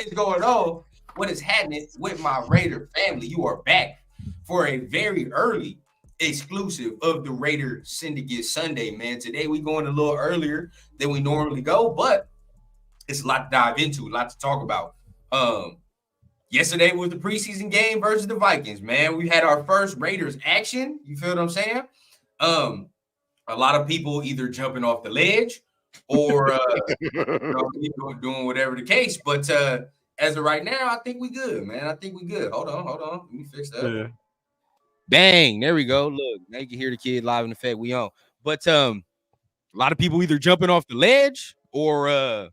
is going on? What is happening with my Raider family? You are back for a very early exclusive of the Raider Syndicate Sunday, man. Today we going a little earlier than we normally go, but it's a lot to dive into, a lot to talk about. Yesterday was the preseason game versus the Vikings, man. We had our first Raiders action. You feel what I'm saying? A lot of people either jumping off the ledge or doing whatever the case. But as of right now, I think we good, man. I think we good. Hold on. Let me fix that. Yeah. Bang, there we go. Look, now you can hear the kid live in effect. We on. But a lot of people either jumping off the ledge or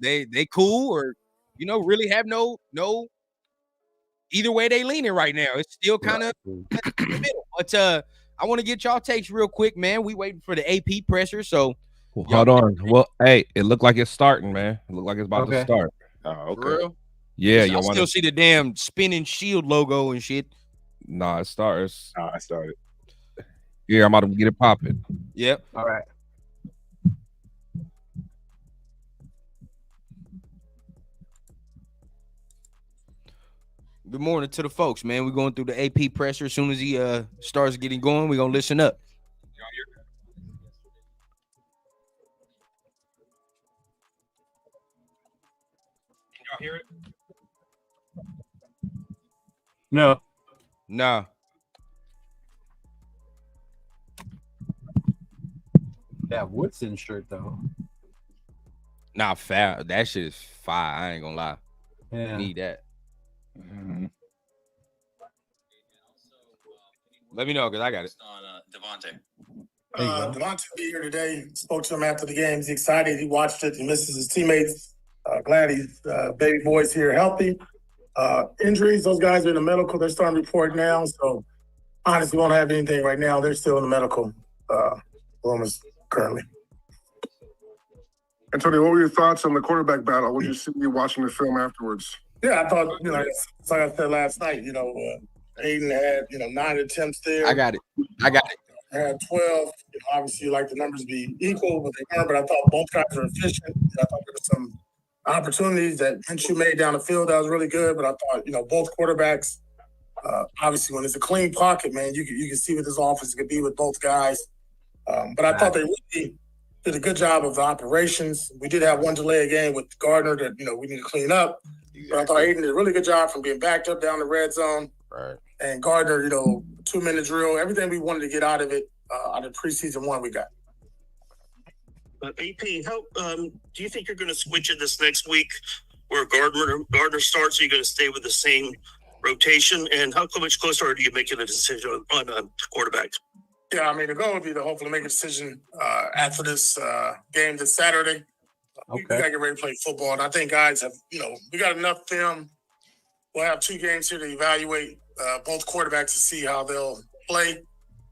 they cool or really have no either way they leaning right now. It's still kind of in the middle. But I want to get y'all takes real quick, man. We waiting for the AP pressure, so hold on. Well, hey, it looked like it's starting, man. It looked like it's about to start. Oh, okay. For real? Yeah, I still see the damn spinning shield logo and shit. Nah, it starts. I started. Yeah, I'm about to get it popping. Yep. All right. Good morning to the folks, man. We're going through the AP pressure. As soon as he starts getting going, we're going to listen up. Can y'all hear it? No. That Woodson shirt, though. Nah, foul. That shit is fire. I ain't going to lie. Yeah. Need that. Let me know because I got it. On Devontae. Devontae be here today. Spoke to him after the game. He's excited. He watched it. He misses his teammates. Glad his baby boy's here healthy. Injuries, those guys are in the medical. They're starting to report now. So honestly, won't have anything right now. They're still in the medical rooms currently. Antonio, what were your thoughts on the quarterback battle? What did you see you watching the film afterwards? Yeah, I thought, it's like I said last night, Aiden had, 9 attempts there. I got it. Had 12. Obviously, you like the numbers to be equal, but they weren't. But I thought both guys were efficient. I thought there were some opportunities that Minshew made down the field that was really good. But I thought, both quarterbacks, obviously, when it's a clean pocket, man, you can see what this offense could be with both guys. But I thought they really did a good job of the operations. We did have one delay game with Gardner that, we need to clean up. But I thought Aiden did a really good job from being backed up down the red zone. Right. And Gardner, 2-minute drill, everything we wanted to get out of it, out of preseason one we got. AP, how do you think you're going to switch it this next week where Gardner starts? Are you going to stay with the same rotation? And how much closer are you making a decision on quarterback? Yeah, the goal would be to hopefully make a decision after this game this Saturday. We got to get ready to play football. And I think guys have, we got enough film. We'll have 2 games here to evaluate both quarterbacks to see how they'll play.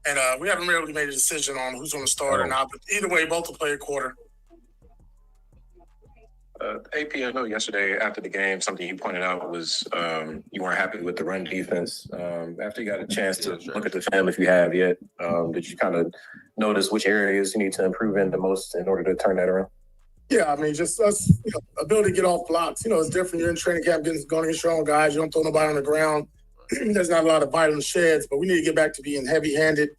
And we haven't really made a decision on who's going to start or not. But either way, both will play a quarter. AP, I know yesterday after the game, something you pointed out was you weren't happy with the run defense. After you got a chance to look at the film, if you have yet, did you kind of notice which areas you need to improve in the most in order to turn that around? Yeah, just us, ability to get off blocks. It's different. You're in training camp, going against your own guys. You don't throw nobody on the ground. There's not a lot of violent sheds, but we need to get back to being heavy-handed,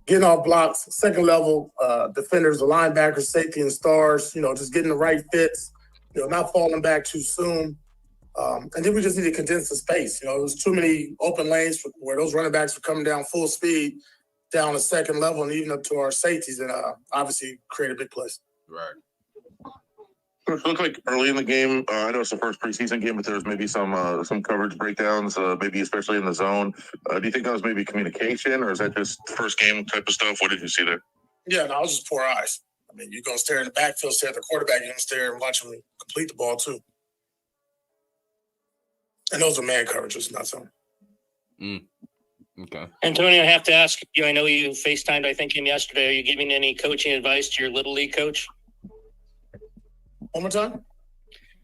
getting off blocks, second level defenders, the linebackers, safety, and stars. Just getting the right fits. Not falling back too soon. And then we just need to condense the space. There was too many open lanes where those running backs were coming down full speed down the second level and even up to our safeties and obviously create a big place. Right. It looked like early in the game, I know it's the first preseason game, but there was maybe some coverage breakdowns, maybe especially in the zone. Do you think that was maybe communication, or is that just first game type of stuff? What did you see there? Yeah, no, it was just poor eyes. You're going to stare in the backfield, stare at the quarterback, you're going to stare and watch him complete the ball, too. And those are man coverages, not zone. Okay. Antonio, I have to ask you, I know you FaceTimed, I think, him yesterday. Are you giving any coaching advice to your Little League coach? One more time?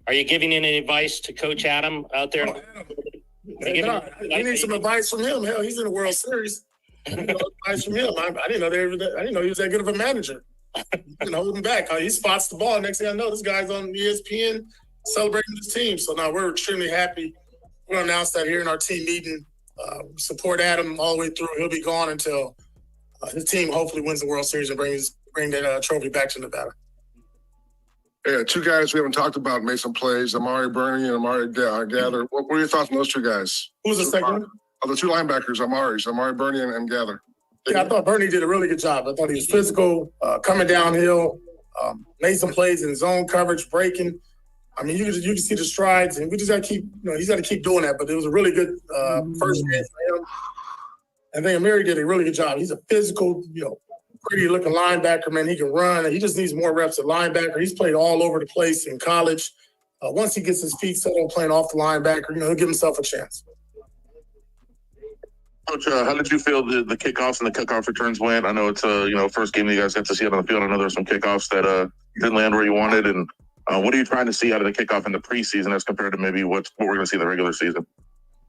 Are you giving any advice to Coach Adam out there? You need some advice from him. Hell, he's in the World Series. Advice from him. I didn't know he was that good of a manager. Hold him back. He spots the ball. Next thing I know, this guy's on ESPN celebrating this team. So now we're extremely happy. We'll announce that here in our team meeting. Support Adam all the way through. He'll be gone until his team hopefully wins the World Series and bring that trophy back to Nevada. Yeah, two guys we haven't talked about made some plays, Amari Burney and Amari Gather. What are your thoughts on those two guys? Who's the second one? The two linebackers, Amari Burney and Gather. Yeah, I thought Burney did a really good job. I thought he was physical, coming downhill, made some plays in zone coverage, breaking. I mean, you can see the strides, and we just got to keep, he's got to keep doing that. But it was a really good first game for him. I think Amari did a really good job. He's a physical, pretty looking linebacker, man. He can run. He just needs more reps at linebacker. He's played all over the place in college. Once he gets his feet settled playing off the linebacker, he'll give himself a chance. Coach, how did you feel the kickoffs and the kickoff returns went? I know it's first game that you guys got to see it on the field. I know there's some kickoffs that didn't land where you wanted. And what are you trying to see out of the kickoff in the preseason as compared to maybe what we're going to see in the regular season?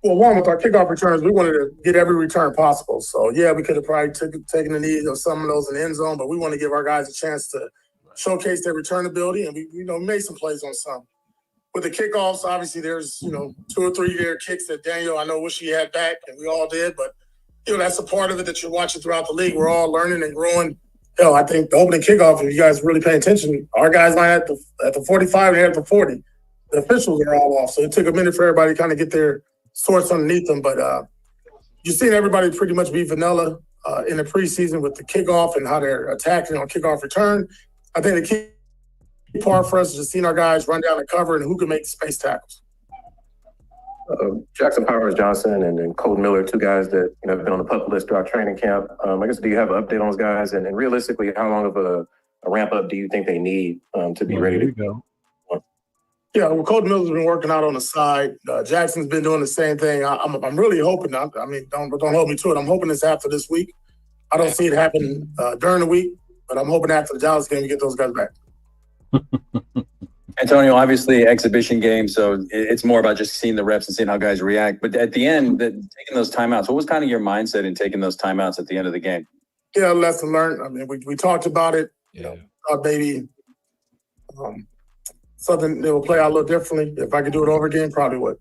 Well, one, with our kickoff returns, we wanted to get every return possible. So, yeah, we could have probably taken the need of some of those in the end zone, but we want to give our guys a chance to showcase their return ability, and we made some plays on some. With the kickoffs, obviously there's, 2 or 3 there kicks that Daniel, I know, wish he had back, and we all did, but, that's a part of it that you're watching throughout the league. We're all learning and growing. I think the opening kickoff, if you guys really pay attention, our guys line at the 45 and at the 40. The officials are all off, so it took a minute for everybody to kind of get their sorts underneath them, but you've seen everybody pretty much be vanilla in the preseason with the kickoff and how they're attacking on kickoff return. I think the key part for us is just seeing our guys run down the cover and who can make space tackles. Jackson Powers Johnson and then Colton Miller, two guys that have been on the pup list throughout training camp. I guess, do you have an update on those guys? And realistically, how long of a ramp up do you think they need to be ready to go? Yeah, well, Colton Miller's been working out on the side. Jackson's been doing the same thing. I'm really hoping. I mean, don't hold me to it. I'm hoping it's after this week. I don't see it happen during the week, but I'm hoping after the Dallas game we get those guys back. Antonio, obviously exhibition game, so it's more about just seeing the reps and seeing how guys react. But at the end, taking those timeouts, what was kind of your mindset in taking those timeouts at the end of the game? Yeah, lesson learned. I mean, we talked about it. Maybe something that will play out a little differently. If I could do it over again, probably would.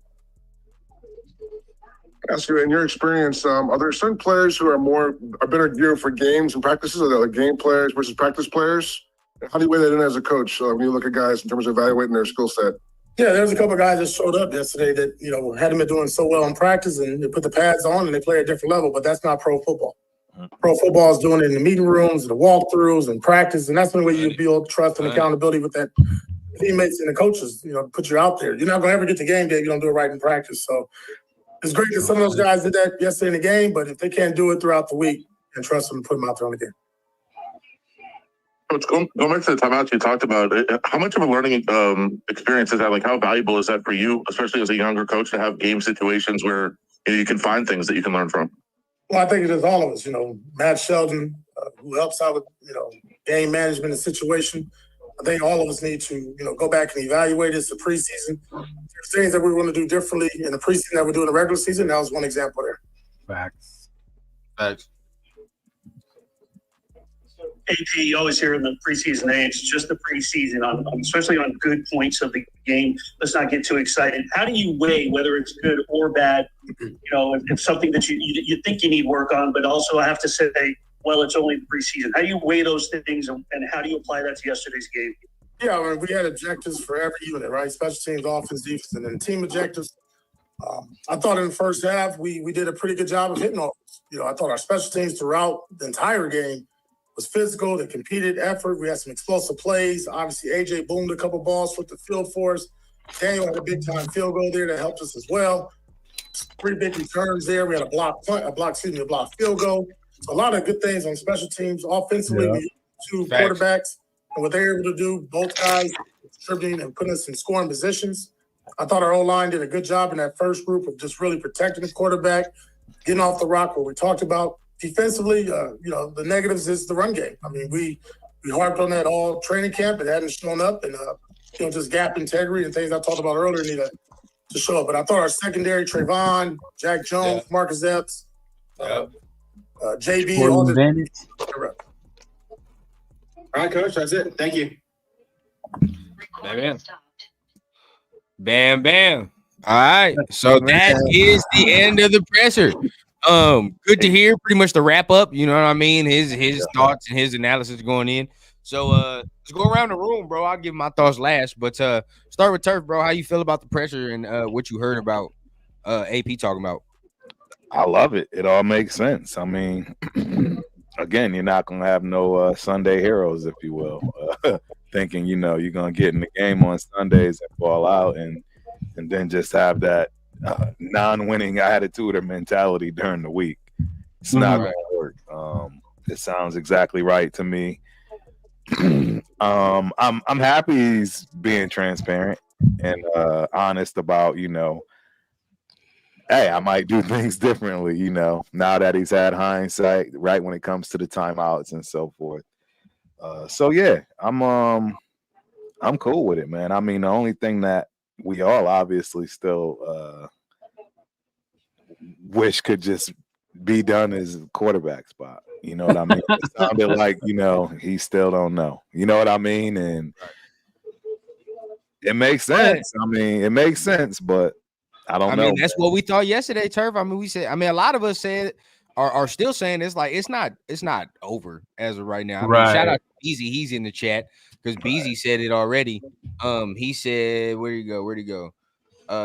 Ask you, in your experience, are there certain players who are better geared for games and practices, or they're like game players versus practice players? How do you weigh that in as a coach when you look at guys in terms of evaluating their skill set? Yeah, there's a couple of guys that showed up yesterday that, hadn't been doing so well in practice, and they put the pads on and they play at a different level, but that's not pro football. Pro football is doing it in the meeting rooms, the walkthroughs, and practice, and that's the way you build trust and accountability with that teammates and the coaches, put you out there. You're not going to ever get to game day if you don't do it right in practice. So it's great that some of those guys did that yesterday in the game, but if they can't do it throughout the week, and trust them to put them out there on the game. Coach, going back to the timeouts you talked about, how much of a learning experience is that? Like, how valuable is that for you, especially as a younger coach, to have game situations where you can find things that you can learn from? Well, I think it is all of us. Matt Sheldon, who helps out with, game management and situation. I think all of us need to, go back and evaluate. It's the preseason. There's things that we want to do differently in the preseason that we do in the regular season. That was one example there. Facts. AP, you always hear in the preseason, hey, it's just the preseason, especially on good points of the game. Let's not get too excited. How do you weigh whether it's good or bad? If something that you think you need work on, but also I have to say, well, it's only the preseason. How do you weigh those things, and how do you apply that to yesterday's game? Yeah, I mean, we had objectives for every unit, right? Special teams, offense, defense, and then team objectives. I thought in the first half we did a pretty good job of hitting all those. I thought our special teams throughout the entire game was physical. They competed, effort. We had some explosive plays. Obviously, AJ boomed a couple balls, flipped the field for us. Daniel had a big-time field goal there that helped us as well. 3 big returns there. We had a block field goal. So a lot of good things on special teams. Offensively, we had 2 quarterbacks. And what they were able to do, both guys distributing and putting us in scoring positions. I thought our O-line did a good job in that first group of just really protecting the quarterback, getting off the rock, what we talked about. Defensively, the negatives is the run game. I mean, we harped on that all training camp. It hadn't shown up, and just gap integrity and things I talked about earlier need to show up. But I thought our secondary, Trayvon, Jack Jones, Marcus Epps, JB, all the. All right, Coach, that's it. Thank you. Amen. Bam, bam. All right. So that is the end of the presser. Good to hear pretty much the wrap up. You know what I mean? His thoughts and his analysis going in. So let's go around the room, bro. I'll give my thoughts last. But start with Turf, bro. How you feel about the pressure and what you heard about AP talking about? I love it. It all makes sense. I mean, again, you're not gonna have no Sunday heroes, if you will, thinking you're gonna get in the game on Sundays and fall out, and then just have that non-winning attitude or mentality during the week. It's not gonna work. It sounds exactly right to me. I'm happy he's being transparent and honest about hey, I might do things differently, now that he's had hindsight, right, when it comes to the timeouts and so forth. So yeah, I'm cool with it, man. I mean, the only thing that we all obviously still wish could just be done is quarterback spot. You know what I mean? It sounded like, he still don't know. You know what I mean? And it makes sense. I mean, it makes sense, but I don't know. I mean, that's what we thought yesterday, Turf. I mean, a lot of us said are still saying it's like it's not over as of right now. I mean, shout out to Beezy, he's in the chat because Beezy said it already. He said, where'd he go?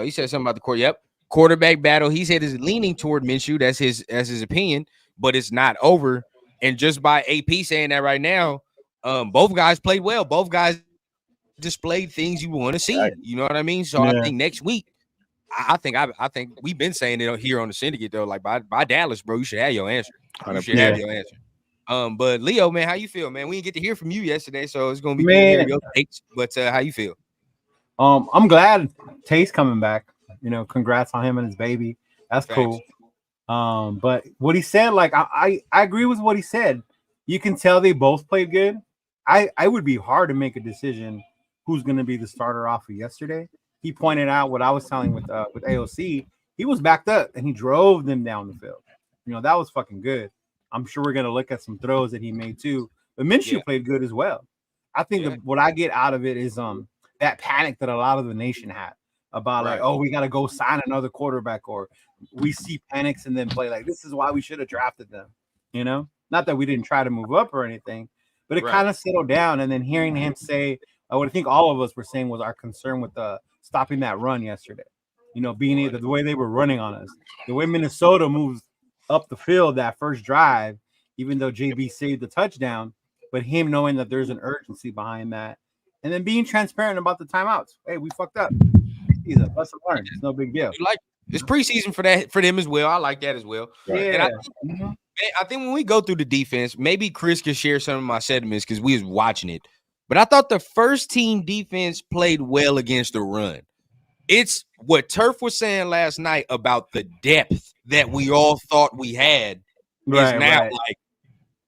He said something about the court. Yep, quarterback battle. He said is leaning toward Minshew. That's his opinion, but it's not over. And just by AP saying that right now, both guys played well. Both guys displayed things you want to see. You know what I mean? So I think next week. I think we've been saying it here on the Syndicate though. Like by Dallas, bro, you should have your answer. You should have your answer. But Leo, man, how you feel, man? We didn't get to hear from you yesterday, so it's gonna be good to hear your takes. But how you feel? I'm glad Tate's coming back. Congrats on him and his baby. That's cool. But what he said, like I agree with what he said. You can tell they both played good. I would be hard to make a decision who's gonna be the starter off of yesterday. He pointed out what I was telling with AOC. He was backed up and he drove them down the field. That was fucking good. I'm sure we're gonna look at some throws that he made too. But Minshew played good as well. I think what I get out of it is that panic that a lot of the nation had about like, oh, we gotta go sign another quarterback, or we see panics and then play like this is why we should have drafted them. Not that we didn't try to move up or anything, but it kind of settled down. And then hearing him say what I think all of us were saying was our concern with stopping that run yesterday, being the way they were running on us, the way Minnesota moves up the field that first drive, even though JB saved the touchdown, but him knowing that there's an urgency behind that, and then being transparent about the timeouts. Hey, we fucked up. He's a lesson learned. It's no big deal. It's preseason for them as well. I like that as well. And I think when we go through the defense, maybe Chris could share some of my sentiments because we was watching it. But I thought the first team defense played well against the run. It's what Turf was saying last night about the depth that we all thought we had is now like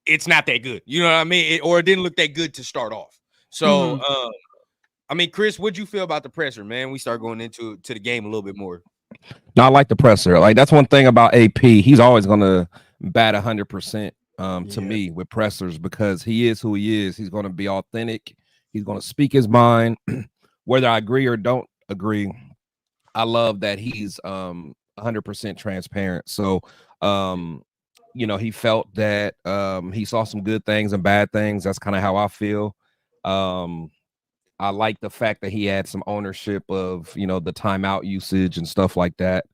it's not that good. You know what I mean? Or it didn't look that good to start off. So, I mean, Chris, what'd you feel about the presser, man? We start going into the game a little bit more. No, I like the presser. Like that's one thing about AP. He's always gonna bat 100%. To me with pressers because he is who he is. He's going to be authentic. He's going to speak his mind, whether I agree or don't agree. I love that he's 100% transparent. So, he felt that he saw some good things and bad things. That's kind of how I feel. I like the fact that he had some ownership of, the timeout usage and stuff like that.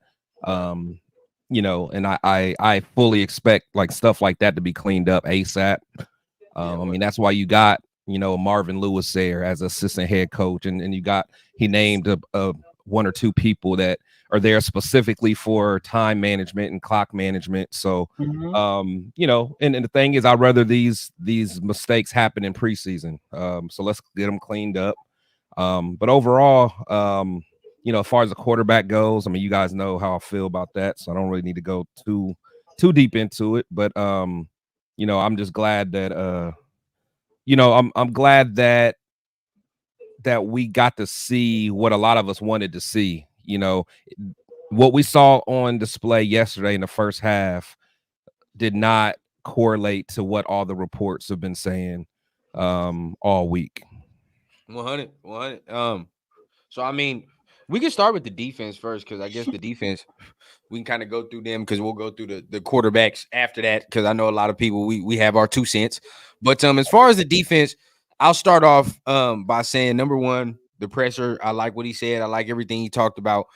And I fully expect like stuff like that to be cleaned up ASAP. I mean, that's why you got, Marvin Lewis there as assistant head coach. And he named one or two people that are there specifically for time management and clock management. So, and the thing is, I'd rather these mistakes happen in preseason. So let's get them cleaned up. But overall, as far as the quarterback goes, I mean, you guys know how I feel about that, so I don't really need to go too deep into it. But I'm just glad that I'm glad that we got to see what a lot of us wanted to see. What we saw on display yesterday in the first half did not correlate to what all the reports have been saying all week. 100. So I mean, We can start with the defense first, because I guess the defense, we can kind of go through them, because we'll go through the quarterbacks after that, because I know a lot of people, we have our 2 cents. But as far as the defense, I'll start off by saying, number one, the pressure. I like what he said. I like everything he talked about.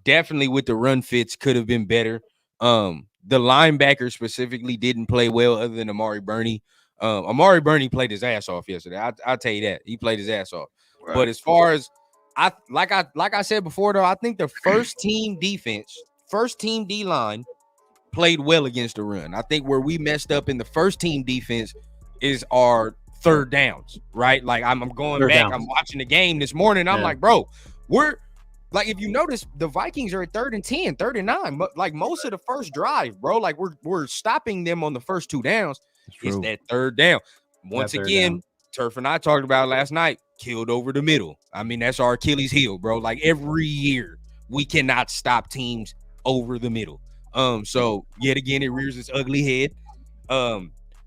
Definitely with the run fits could have been better. The linebacker specifically didn't play well, other than Amari Burney. Amari Burney played his ass off yesterday. I'll tell you that. He played his ass off. Right. But as far as like I said before, though, I think the first team defense, first team D line played well against the run. I think where we messed up in the first team defense is our third downs, right? Like I'm going third back, downs. I'm watching the game this morning. I'm like, bro, we're like, if you notice, the Vikings are at 3rd and 10, 3rd and 9, but like most of the first drive, bro, like we're stopping them on the first 2 downs. It's that third down. Once again, Turf and I talked about it last night, killed over the middle. I mean, that's our Achilles heel, bro. Like every year, we cannot stop teams over the middle. So yet again, it rears its ugly head.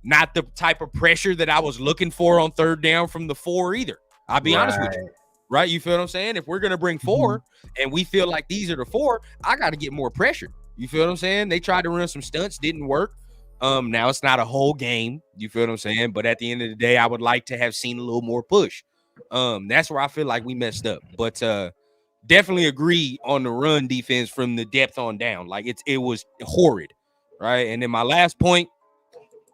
Not the type of pressure that I was looking for on 3rd down from the 4 either. I'll be honest with you. Right? You feel what I'm saying? If we're going to bring 4 and we feel like these are the 4, I got to get more pressure. You feel what I'm saying? They tried to run some stunts, didn't work. Now it's not a whole game. You feel what I'm saying? But at the end of the day, I would like to have seen a little more push. That's where I feel like we messed up. But definitely agree on the run defense from the depth on down. Like it was horrid, right? And then my last point,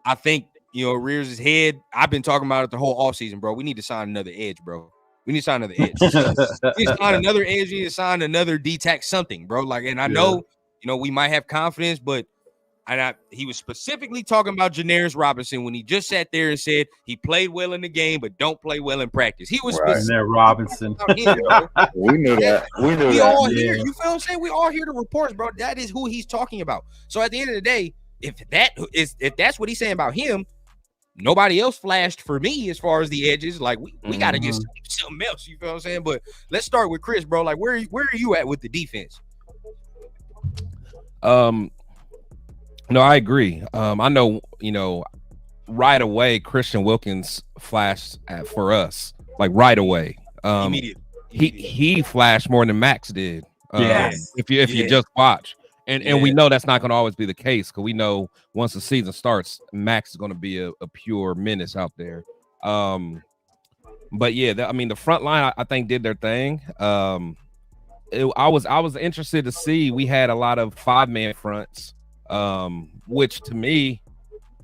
I think, rears his head. I've been talking about it the whole offseason, bro. We need to sign another edge, bro. We need to sign another edge. We need to sign another edge. We need to sign another D-tack something, bro. Like, and I know, we might have confidence, but he was specifically talking about Janaris Robinson when he just sat there and said he played well in the game, but don't play well in practice. He was specific Robinson. Him, we knew that. We all here. You feel what I'm saying? We all hear the reports, bro. That is who he's talking about. So at the end of the day, if that's what he's saying about him, nobody else flashed for me as far as the edges. Like we got to get something else. You feel what I'm saying? But let's start with Chris, bro. Like where are you at with the defense? No, I agree. I know, right away, Christian Wilkins flashed for us, like right away. Immediately. He flashed more than Max did. Yes. If you just watch. And we know that's not going to always be the case, because we know once the season starts, Max is going to be a pure menace out there. But yeah, the front line I think did their thing. I was interested to see, we had a lot of 5-man fronts, which to me,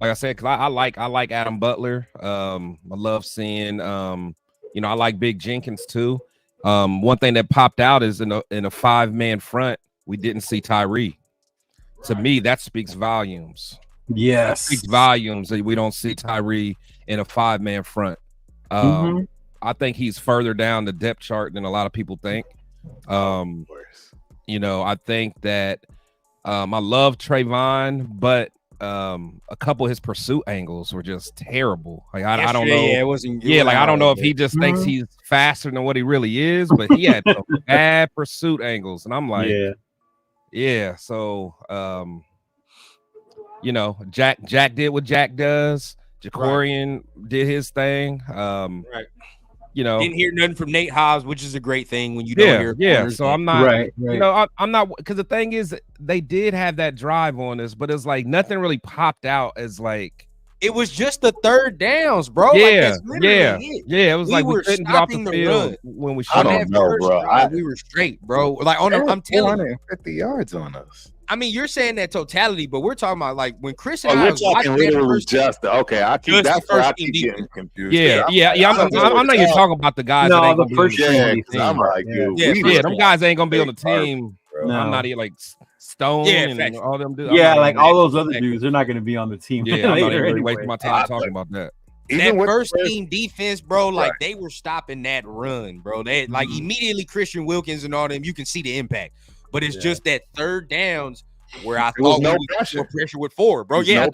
like I said, because I like Adam Butler. I love seeing I like Big Jenkins too. One thing that popped out is in a 5-man front, we didn't see Tyree. To me, that speaks volumes. Yes. That speaks volumes that we don't see Tyree in a 5-man front. I think he's further down the depth chart than a lot of people think. I think that I love Trayvon, but a couple of his pursuit angles were just terrible. Like I don't know. Yeah, it wasn't. I don't know if he just thinks he's faster than what he really is, but he had some bad pursuit angles, and I'm like, yeah. So, Jack did what Jack does. Jacorian did his thing. Right. Didn't hear nothing from Nate Hobbs, which is a great thing when you don't hear. Yeah. So I'm not. Right. I'm not, because the thing is, they did have that drive on us, but it's like nothing really popped out as like. It was just the 3rd downs, bro. Yeah. It was like we couldn't get off the field when we shot. I don't know, bro. We were straight, bro. Like I'm telling you, 450 yards on us. I mean, you're saying that totality, but we're talking about like when Chris and I we're was talking watching literally just okay. That's where I keep getting confused. I'm not even talking about the guys. No, that ain't the first team. I'm like, them guys ain't gonna be on the team. No. I'm not even like Stone and all them dudes. Like all those other dudes, they're not gonna be on the team. Yeah, I'm not even wasting my time talking about that. That first team defense, bro, like they were stopping that run, bro. They like immediately Christian Wilkins and all them, you can see the impact. But it's just that 3rd downs where I thought we pressure with 4, bro. There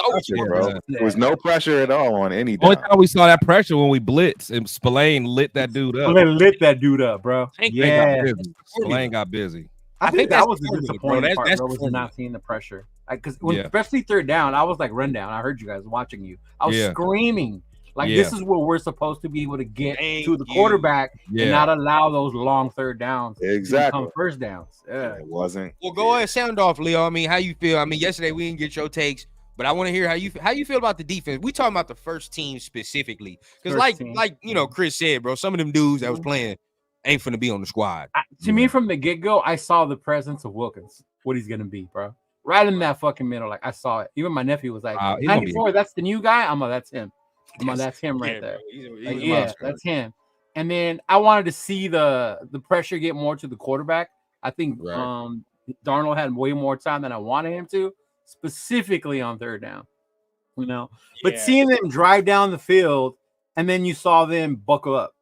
was no pressure at all on any. Only time we saw that pressure when we blitzed and Spillane lit that dude up. Spillane lit that dude up, bro. Spillane got busy. I think that was the disappointing part, bro, was not seeing the pressure. Because especially 3rd down, I was like run down. I heard you guys watching you. I was screaming Like this is where we're supposed to be able to get to the quarterback and not allow those long third downs to become first downs. Yeah, it wasn't. Well, go ahead, sound off, Leo. I mean, how you feel? I mean, yesterday we didn't get your takes, but I want to hear how you feel about the defense. We talking about the first team specifically, because like you know, Chris said, bro, some of them dudes that was playing ain't finna be on the squad. To me, from the get go, I saw the presence of Wilkins. What he's gonna be, bro. Right in that fucking middle, like I saw it. Even my nephew was like, "94, that's the new guy." I'm like, "That's him." That's him right there. He's that's him. And then I wanted to see the pressure get more to the quarterback. I think Darnold had way more time than I wanted him to, specifically on third down. You know, but seeing them drive down the field and then you saw them buckle up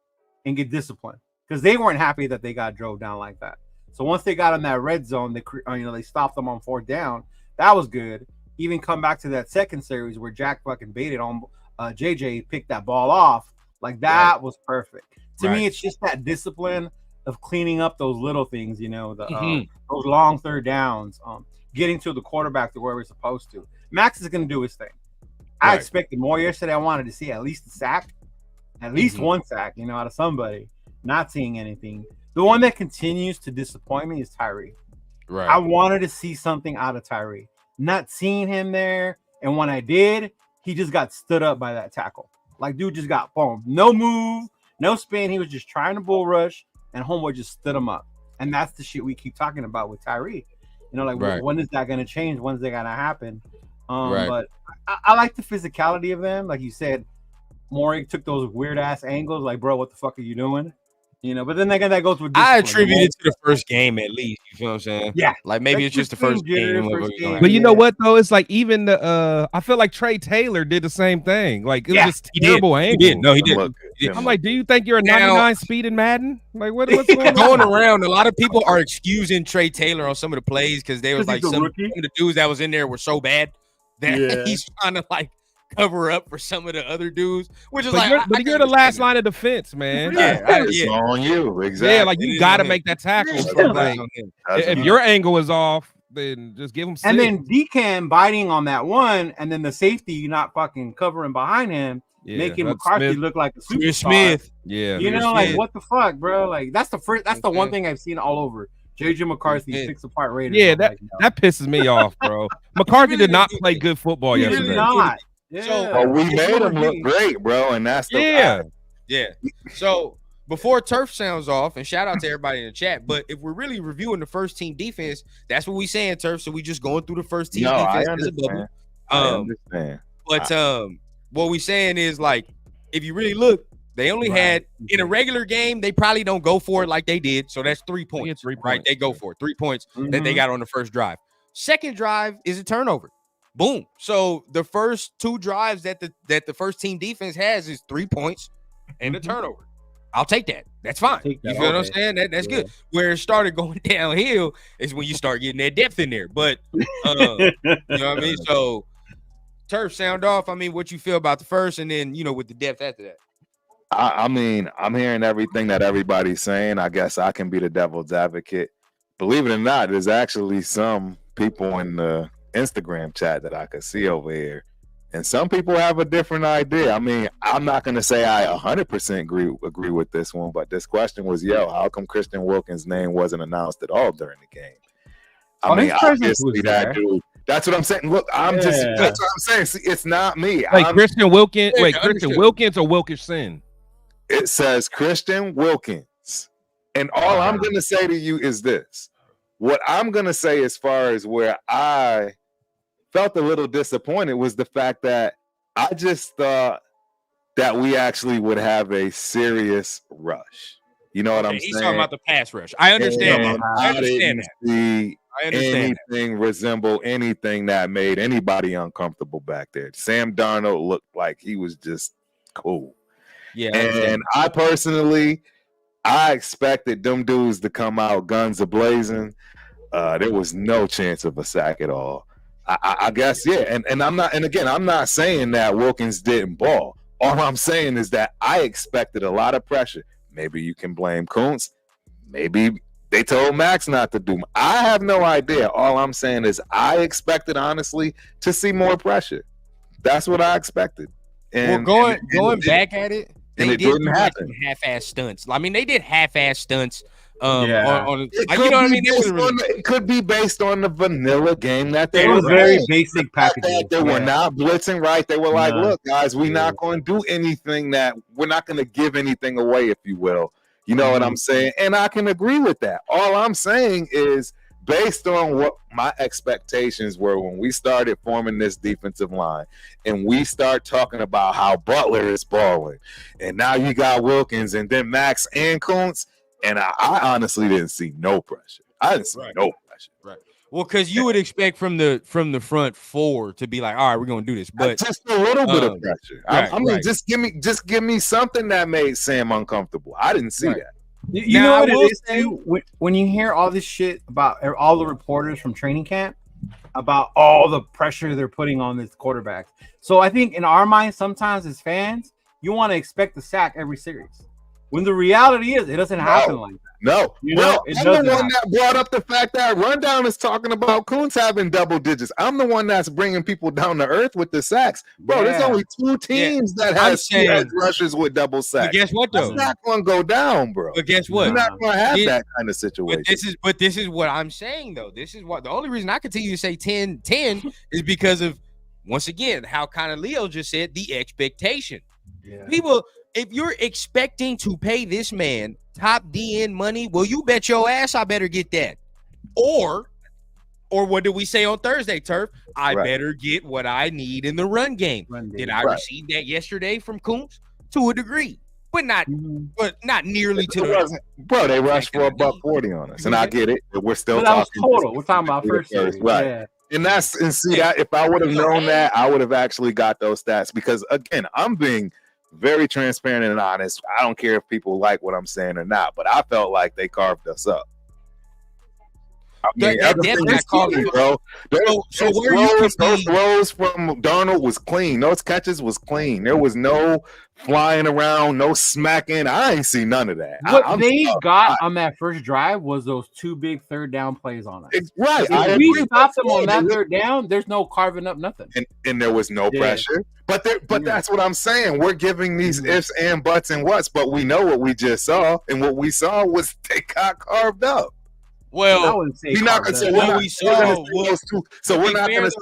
and get disciplined because they weren't happy that they got drove down like that. So once they got in that red zone, they stopped them on fourth down. That was good. Even come back to that second series where Jack fucking baited on JJ, picked that ball off. Like that was perfect. To me, it's just that discipline of cleaning up those little things, you know, those long third downs, getting to the quarterback to where we're supposed to. Max is going to do his thing. I expected more yesterday. I wanted to see at least a sack, at least one sack, you know, out of somebody. Not seeing anything. The one that continues to disappoint me is Tyree. Right. I wanted to see something out of Tyree. Not seeing him there, and when I did, he just got stood up by that tackle. Like, dude just got bombed. No move, no spin. He was just trying to bull rush, and homeboy just stood him up. And that's the shit we keep talking about with Tyree. You know, like, when is that going to change? When's that going to happen? But I like the physicality of them. Like you said, Maury took those weird-ass angles. Like, bro, what the fuck are you doing? You know, but then again, that goes with discipline. I attribute it to the first game at least. You feel what I'm saying? Yeah. Like maybe it's just the first game. But you know what though? It's like even the I feel like Trey Taylor did the same thing. Like it was just terrible angle. He did. No, he did. I'm like, do you think you're a 99 speed in Madden? Like what's going on around? A lot of people are excusing Trey Taylor on some of the plays because they was like some of the dudes that was in there were so bad that he's trying to like cover up for some of the other dudes, which is you're the last line of defense, man. It's on you, exactly. Yeah, like you got to make that tackle. Like, if your angle is off, then just give him. And then DCAM biting on that one, and then the safety not fucking covering behind him, making McCarthy look like a superstar. Smith, you know, like what the fuck, bro? Like that's the first. That's the one thing I've seen all over. JJ McCarthy picks apart Raiders. Yeah, that pisses me off, bro. McCarthy did not play good football yesterday. Really not. Yeah. So we made him look great, bro, and that's the So before Turf sounds off, and shout out to everybody in the chat. But if we're really reviewing the first team defense, that's what we saying, Turf. So we just going through the first team defense as a bubble. I understand. But what we saying is like, if you really look, they only had in a regular game, they probably don't go for it like they did. So that's 3 points, right? They go for it, 3 points that they got on the first drive. Second drive is a turnover. Boom. So the first two drives that the first team defense has is 3 points and a turnover. I'll take that. That's fine. You feel what I'm saying? That's good. Where it started going downhill is when you start getting that depth in there. But you know what I mean? So Turf, sound off. I mean, what you feel about the first, and then with the depth after that. I mean, I'm hearing everything that everybody's saying. I guess I can be the devil's advocate. Believe it or not, there's actually some people in the Instagram chat that I could see over here, and some people have a different idea. I mean, I'm not going to say I 100% agree with this one, but this question was, how come Christian Wilkins' name wasn't announced at all during the game? I mean, obviously that dude. That's what I'm saying. Look, that's what I'm saying. See, it's not me. Like Christian Wilkins. Wait, Christian Wilkins or Wilkerson? It says Christian Wilkins, and all I'm going to say to you is this. What I'm going to say as far as where I felt a little disappointed was the fact that I just thought that we actually would have a serious rush. You know what I'm saying? He's talking about the pass rush. I understand that. I understand that. Anything resemble anything that made anybody uncomfortable back there. Sam Darnold looked like he was just cool. Yeah, and I personally, I expected them dudes to come out guns a-blazing. There was no chance of a sack at all. I guess, and I'm not, and again, I'm not saying that Wilkins didn't ball. All I'm saying is that I expected a lot of pressure. Maybe you can blame Kuntz. Maybe they told Max not to do. I have no idea. All I'm saying is I expected, honestly, to see more pressure. That's what I expected. And going back at it, and they it did didn't do like happen. some half-ass stunts. I mean, they did half-ass stunts. Yeah. Like, you know what I mean? It could be based on the vanilla game that they It were was very playing. basic packages. They were not blitzing right. They were like, No. look, guys, we're not going to do anything that we're not going to give anything away, if you will. You know what I'm saying? And I can agree with that. All I'm saying is based on what my expectations were when we started forming this defensive line and we start talking about how Butler is balling and now you got Wilkins and then Max and Kuntz, and I honestly didn't see no pressure. I didn't see no pressure. Right. Well, because you would expect from the front four to be like, all right, we're gonna do this, but just a little bit of pressure. I mean, just give me something that made Sam uncomfortable. I didn't see that. You know what it is too? When you hear all this shit about all the reporters from training camp about all the pressure they're putting on this quarterback. So I think in our minds, sometimes as fans, you want to expect the sack every series. When the reality is, it doesn't happen like that. No, you know, I'm the one that brought up the fact that Rundown is talking about Kuntz having double digits. I'm the one that's bringing people down to earth with the sacks, bro. There's only 2 teams that has rushes with double sacks. But guess what, though? That's not going to go down, bro. But guess what? You're not going to have that kind of situation. But this is what I'm saying, though. This is what the only reason I continue to say 10-10 is because of, once again, how kind of Leo just said, the expectation. Yeah. People, if you're expecting to pay this man top DN money, well, you bet your ass I better get that. Or what did we say on Thursday, Turf? I better get what I need in the run game. Did I receive that yesterday from Kuntz? To a degree, but not nearly to the. Bro, they rushed for $140 on us, and I get it. But we're still talking total. We're talking about first series, right? Yeah. And see that if I would have known that, I would have actually got those stats because again, I'm being very transparent and honest. I don't care if people like what I'm saying or not, but I felt like they carved us up. I mean, everything's clean, bro. Those throws from Darnold was clean. Those catches was clean. There was no flying around, no smacking. I ain't see none of that. What they got on that first drive was those 2 big third down plays on us. Right. If we stopped them on that third down, there's no carving up nothing. And there was no pressure. But that's what I'm saying. We're giving these ifs and buts and whats, but we know what we just saw, and what we saw was they got carved up. Well, we're not going to say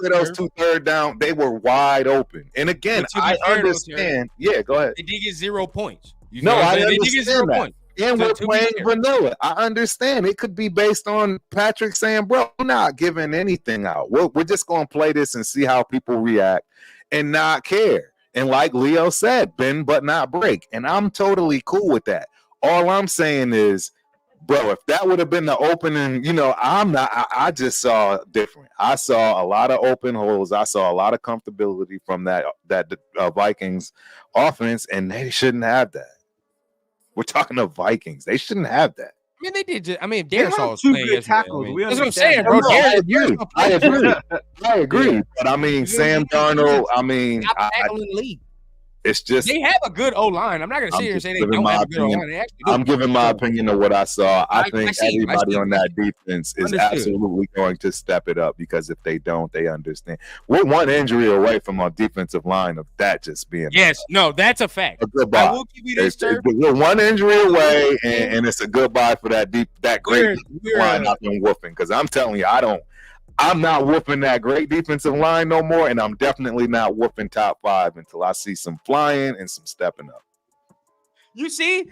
those 2 third down. They were wide open. And again, I understand. Yeah, go ahead. They did get 0 points. I understand that. And we're playing vanilla. I understand. It could be based on Patrick saying, bro, I'm not giving anything out. We're just going to play this and see how people react and not care. And like Leo said, bend but not break. And I'm totally cool with that. All I'm saying is, bro, if that would have been the opening, I just saw different. I saw a lot of open holes. I saw a lot of comfortability from that Vikings offense, and they shouldn't have that. We're talking of Vikings. They shouldn't have that. I mean, they did. Darisaw was 2 playing good tackles. That's what I'm saying, bro. I agree. But I mean, Sam Darnold, tackling the league. It's just they have a good O-line. I'm not going to sit here and say they don't have a good O-line. They actually do. I'm giving my opinion of what I saw. I think everybody on that defense is absolutely going to step it up because if they don't, they understand. We're 1 injury away from our defensive line of that just being. Yes, no, that's a fact. A goodbye. I will give you this, sir. We're 1 injury away, and it's a goodbye for that great line I've been whooping because I'm telling you, I'm not whooping that great defensive line no more, and I'm definitely not whooping top 5 until I see some flying and some stepping up. You see,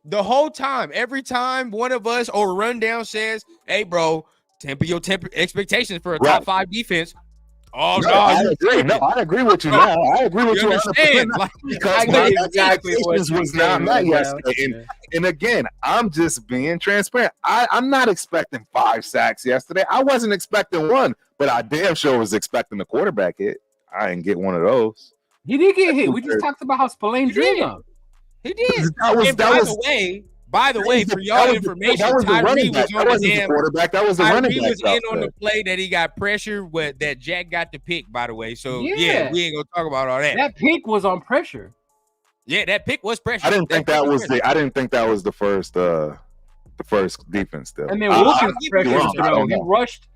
the whole time, every time one of us or Rundown says, hey, bro, temper your expectations for a top 5 defense. Oh, no, I agree. No, I agree with you now. I agree with you. Because my expectations was not met yesterday. And again, I'm just being transparent. I'm not expecting 5 sacks yesterday. I wasn't expecting 1, but I damn sure was expecting the quarterback hit. I didn't get one of those. He did get hit. We just talked about how Spillane drilled him. He did. By the way, for y'all information, Tyree was on the damn quarterback. That was the running back. He was in on the play that he got pressure with that Jack got the pick, by the way. So yeah, we ain't gonna talk about all that. That pick was on pressure. Yeah, that pick was pressure. I didn't think that was the first defense though. And then Wilkins pressure throw. He rushed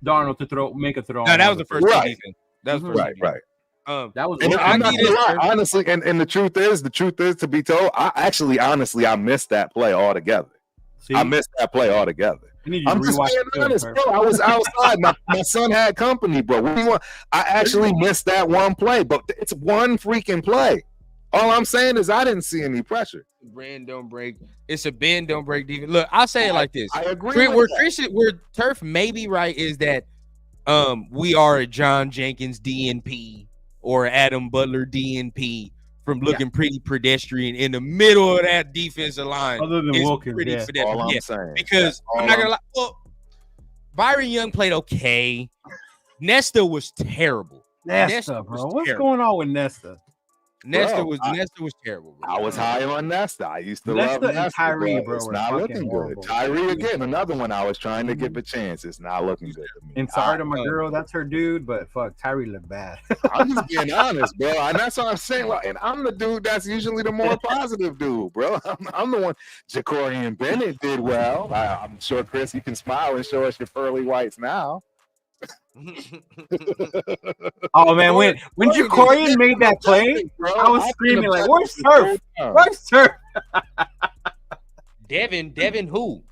Darnold to make a throw. No, that was the first defense. That was right. That was. And I'll I'm not give you gonna this, lie, sir. honestly, and the truth is, to be told, honestly, I missed that play altogether. See, I missed that play altogether. I need you to I'm just rewatch being the film, honest, sir. bro. I was outside. My son had company, bro. What do you want? I actually missed that one play, but it's one freaking play. All I'm saying is I didn't see any pressure. Bend don't break. It's a bend don't break defense. Look, I'll say it like this. I agree Where with that. Christian, where Turf may be right is that we are a John Jenkins DNP or Adam Butler DNP from looking pretty pedestrian in the middle of that defensive line. Other than It's Wilkins, pretty yeah. pedestrian. All I'm Yeah, saying. because I'm not gonna lie. Well, Byron Young played okay. Nesta was terrible. Nesta, bro. What's going on with Nesta? Nesta Bro, was terrible. Bro. I was high on Nesta. I used to Nesta love and Nesta, Tyree, bro, It's were not fucking looking good. horrible. Tyree again, another one I was trying to give a chance. It's not looking good to me. And sorry to my girl, that's her dude, but fuck, Tyree looked bad. I'm just being honest, bro, and that's what I'm saying. Like, and I'm the dude that's usually the more positive dude, bro. I'm the one. Jacorian Bennett did well. I'm sure, Chris, you can smile and show us your pearly whites now. Oh man, when Jacorian made that play, I was screaming like, "Where's Turf? Where's Turf?" Devin who?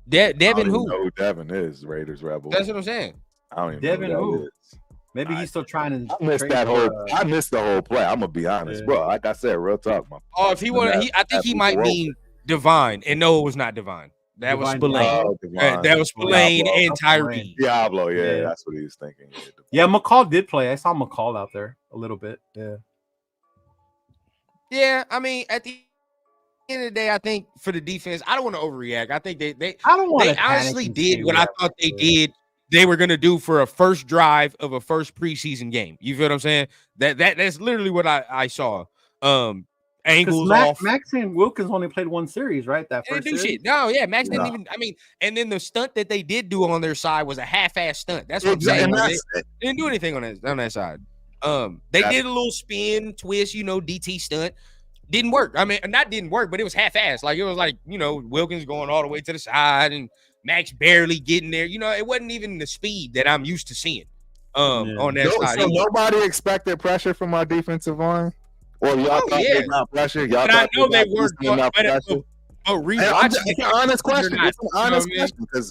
Devin who? Know who Devin is? Raiders Rebel. That's what I'm saying. I don't even Devin know who who? that is. Maybe he's still trying to. I missed that whole. I missed the whole play. I'm gonna be honest, bro. Like I said, real talk. Oh, if he wanted, I think he might mean Divine, and no, it was not Divine. That was Spillane. That was Spillane and Tyree. Diablo, yeah, that's what he was thinking. Yeah, McCall did play. I saw McCall out there a little bit. Yeah. Yeah, I mean, at the end of the day, I think for the defense, I don't want to overreact. I think they honestly did what I thought they did. They were gonna do for a first drive of a first preseason game. You feel what I'm saying? That's literally what I saw. Angles off. Max and Wilkins only played one series, right? That first didn't do series? shit. No, yeah, Max didn't even. I mean, and then the stunt that they did do on their side was a half-ass stunt. That's what I'm saying. They didn't do anything on that side. They did a little spin twist, DT stunt. Didn't work. I mean, not didn't work, but it was half-assed. Like it was like Wilkins going all the way to the side and Max barely getting there. It wasn't even the speed that I'm used to seeing. On that side. So nobody expected pressure from our defensive line. Or y'all thought they got pressure? Y'all but I know they weren't. But rewatching it's an honest question. It's an honest question because.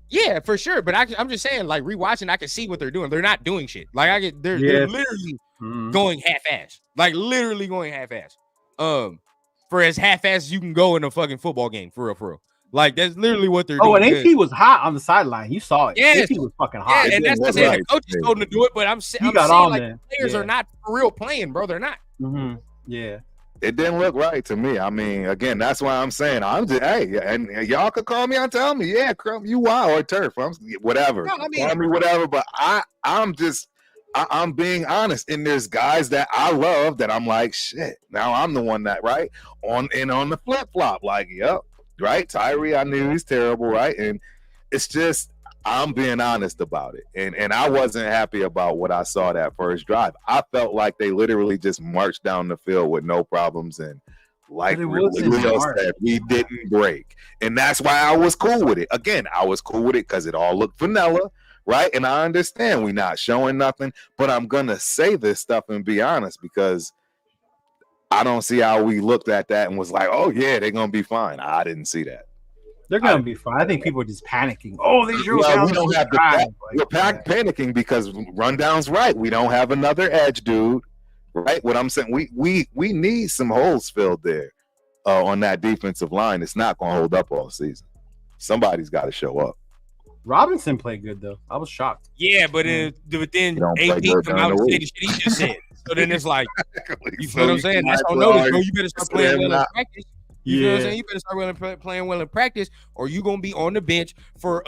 Yeah, for sure. But I'm just saying, like rewatching, I can see what they're doing. They're not doing shit. Like they're literally going half-ass. Like literally going half-ass. For as half-ass as you can go in a fucking football game, for real. Like that's literally what they're doing. And AP was hot on the sideline. You saw it. Yeah, AP was fucking hot. Yeah, and that's not saying the coaches told him to do it, but I'm saying like the players are not for real playing, bro. They're not. Mm-hmm. Yeah. It didn't look right to me. I mean, again, that's why I'm saying I'm just and y'all could call me and tell me, yeah, Crump, you wild or Turf, whatever. No, I mean, call me whatever, but I'm being honest. And there's guys that I love that I'm like, shit. Now I'm the one that on the flip flop, like, yep, right. Tyree, I knew he's terrible, right? And it's just I'm being honest about it. And I wasn't happy about what I saw that first drive. I felt like they literally just marched down the field with no problems. And like Leo said, we didn't break. And that's why I was cool with it. Again, I was cool with it because it all looked vanilla, right? And I understand we're not showing nothing, but I'm going to say this stuff and be honest because I don't see how we looked at that and was like, oh, yeah, they're going to be fine. I didn't see that. They're gonna be fine. I think people are just panicking. Oh, they drew down. We don't have we're panicking because Rundown's right. We don't have another edge, dude. Right? What I'm saying, we need some holes filled there on that defensive line. It's not gonna hold up all season. Somebody's got to show up. Robinson played good though. I was shocked. Yeah, but then AP come out and say the shit he just said. So then it's like, you feel what I'm saying? That's on notice, bro. You better start playing well in practice. You know what I'm saying? You better start playing well in practice, or you're gonna be on the bench for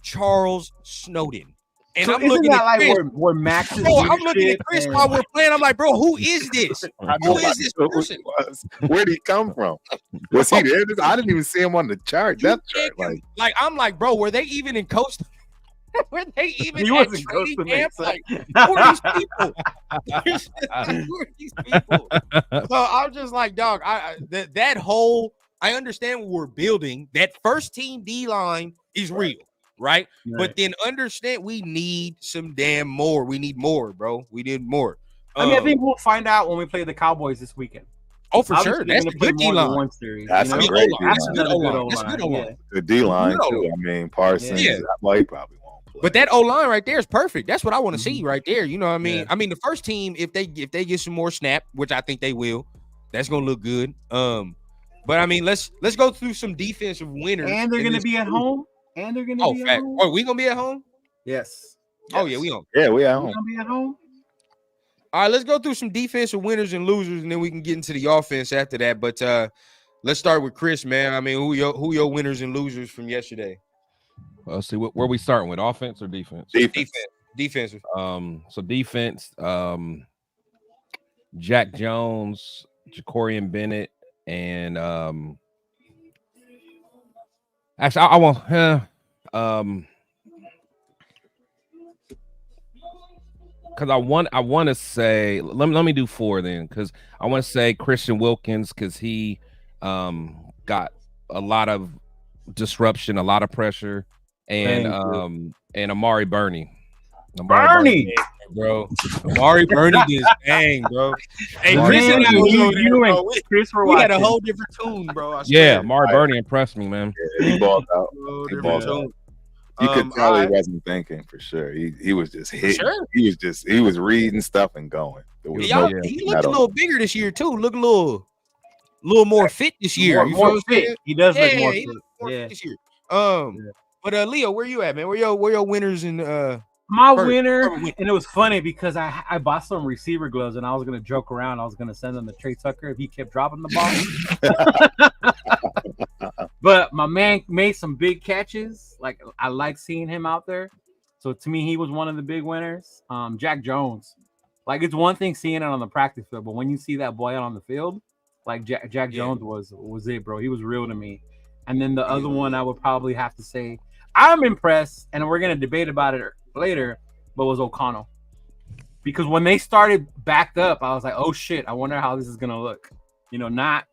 Charles Snowden. And so I'm looking at Chris. Where Max is I'm looking at Chris while we're playing. I'm like, bro, who is this? Who is this person? Where did he come from? Was he there? I didn't even see him on the chart. Depth chart. Like I'm like, bro, were they even in coach? Were they even at training camp? Like, who are these people? Who are these people? So I'm just like, dog, that whole, I understand what we're building. That first team D line is real, right? But then understand we need some damn more. We need more, bro. We need more. I mean, I think we'll find out when we play the Cowboys this weekend. Oh, for Obviously, sure. That's a good D-line. one series. That's you know? a great That's a D-line. good O-line. That's a good O-line. Yeah. The D-line Good too. I mean, Parsons. Yeah. Well, he probably won't play. But that O-line right there is perfect. That's what I want to see right there. You know what I mean? Yeah. I mean, the first team, if they get some more snap, which I think they will, that's gonna look good. But I mean, let's go through some defensive winners. And they're gonna be at home. And they're gonna be at home. Oh, we gonna be at home? Yes. Oh yeah, we on. Yeah, we at home. We're gonna be at home. All right, let's go through some defensive winners and losers, and then we can get into the offense after that. But let's start with Chris, man. I mean, who your winners and losers from yesterday? Let's see where we starting with, offense or defense? Defensive. So defense, Jack Jones, Jacorian Bennett, and actually I want because I want to say let me do 4 then, because I want to say Christian Wilkins, because he got a lot of disruption, a lot of pressure, and Amari Burney. Bernie, bro. Amari Burney is bang, bro. Hey, Chris and Chris were we watching. had a whole different tune, bro. I Yeah, swear. Amari Burney impressed me, man. Yeah, he balled out. Whole He different balled out. tune. You could tell all he right. wasn't thinking for sure. He was just hitting. Sure. He was reading stuff and going. There was Y'all, no he thinking looked at a all. little bigger this year too. Look a little more fit this year. You feel what more I'm fit. saying? He does look Yeah, more he fit. looked more Yeah. fit this year. But Leo, where you at, man? Where your winners and My First, winner, first win. and it was funny because I bought some receiver gloves and I was gonna joke around. I was gonna send them to Trey Tucker if he kept dropping the ball. But my man made some big catches. Like, I like seeing him out there. So to me, he was one of the big winners. Jack Jones. Like, it's one thing seeing it on the practice field, but when you see that boy out on the field, like Jack Jones was it, bro. He was real to me. And then the other one I would probably have to say, I'm impressed, and we're gonna debate about it later, but was O'Connell. Because when they started backed up, I was like, oh shit, I wonder how this is gonna look. You know, not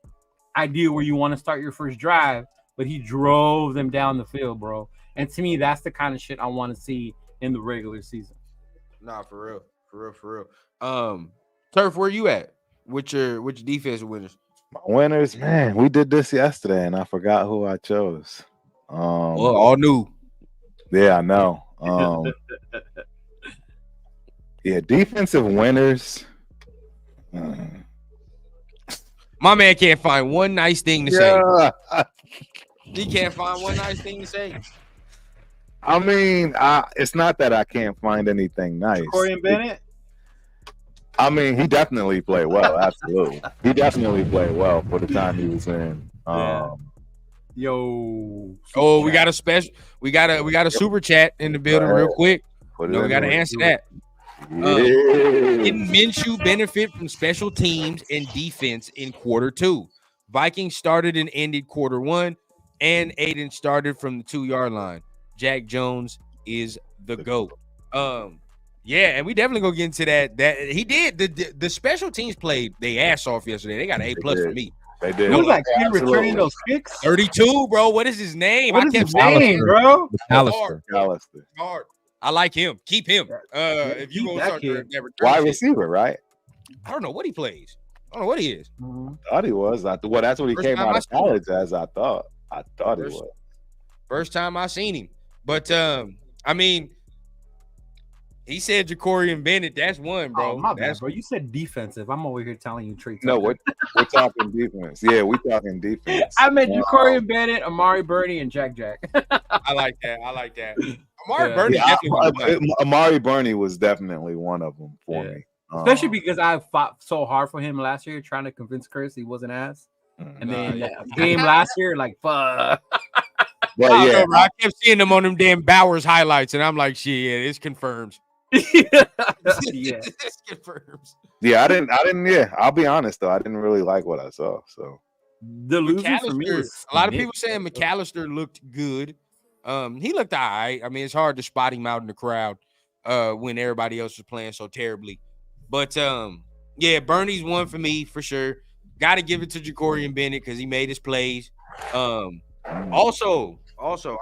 ideal where you want to start your first drive, but he drove them down the field, bro. And to me, that's the kind of shit I want to see in the regular season. Nah, for real. Turf, where you at? Which defensive winners? My winners, man. We did this yesterday, and I forgot who I chose. Well, all new. Yeah, I know. Yeah, defensive winners. My man can't find one nice thing to Yeah. say. He can't find one nice thing to say. I mean, it's not that I can't find anything nice. Corian Bennett? I mean, he definitely played well. Absolutely, he definitely played well for the time he was in. Yo. Oh, we got a special. We got a super chat in the building real quick. No, we got to answer that. Didn't Minshew benefit from special teams and defense in quarter 2? Vikings started and ended quarter 1, and Aiden started from the 2-yard line. Jack Jones is the GOAT. Yeah, and we definitely gonna get into that. That he did. The special teams played their ass off yesterday. They got an A+ for me. They did. Who was that kid returning those kicks? 32, bro. What is his name? What I is kept his saying name, bro? Alistair. hard. I like him. Keep him. If you gonna start that return Wide shit. receiver, right? I don't know what he plays. I don't know what he is. Thought he was. Well, that's what he First came time out I of seen him. college as. I thought he was. First time I seen him. But I mean, he said Jacorian Bennett. That's one, bro. Oh, my bad, That's bro. You said defensive. I'm over here telling you Trey Tucker. No, we're talking defense. Yeah, we're talking defense. I meant Jacorian Bennett, Amari Burney, and Jack. I like that. Amari Burney Yeah, definitely was. Amari Burney was definitely one of them for me. Especially because I fought so hard for him last year, trying to convince Chris he wasn't ass. And then game last year, like, fuck. But I, yeah, know, bro. I kept seeing them on them damn Bowers highlights, and I'm like, shit, yeah, this confirms. Yeah. This confirms. I didn't. Yeah, I'll be honest though, I didn't really like what I saw. So The loser for me McAllister, was a lot of Nick. people saying McAllister looked good. He looked all right. I mean, it's hard to spot him out in the crowd when everybody else was playing so terribly. But yeah, Bernie's one for me for sure. Got to give it to Jacorian Bennett because he made his plays. Also,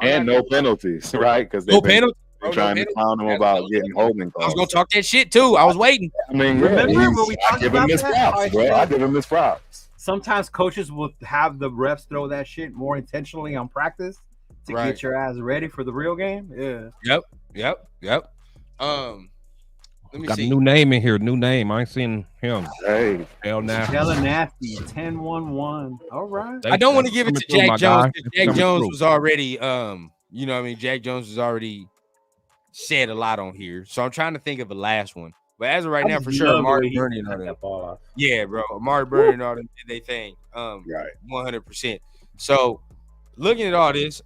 and no penalties, right? Because no penalties. They're trying to clown him about getting holding calls. I was gonna talk that shit too. I was waiting. I mean, remember when we I talked give him about his that? props, bro. I give him his props. Sometimes coaches will have the refs throw that shit more intentionally on practice to get your ass ready for the real game. Yeah. Yep. Let me Got see. a new name in here. New name. I ain't seen him. Hey, hell nasty. Hella nasty. 10-1-1. All right. I don't want to give it to Jack Jones. Jack Jones through. was already, you know what I mean? Jack Jones was already said a lot on here. So I'm trying to think of the last one. But as of right now, for sure, Amari Burney and all that. Yeah, bro. Amari Burney and all them did they thing. Right. 100%. So looking at all this,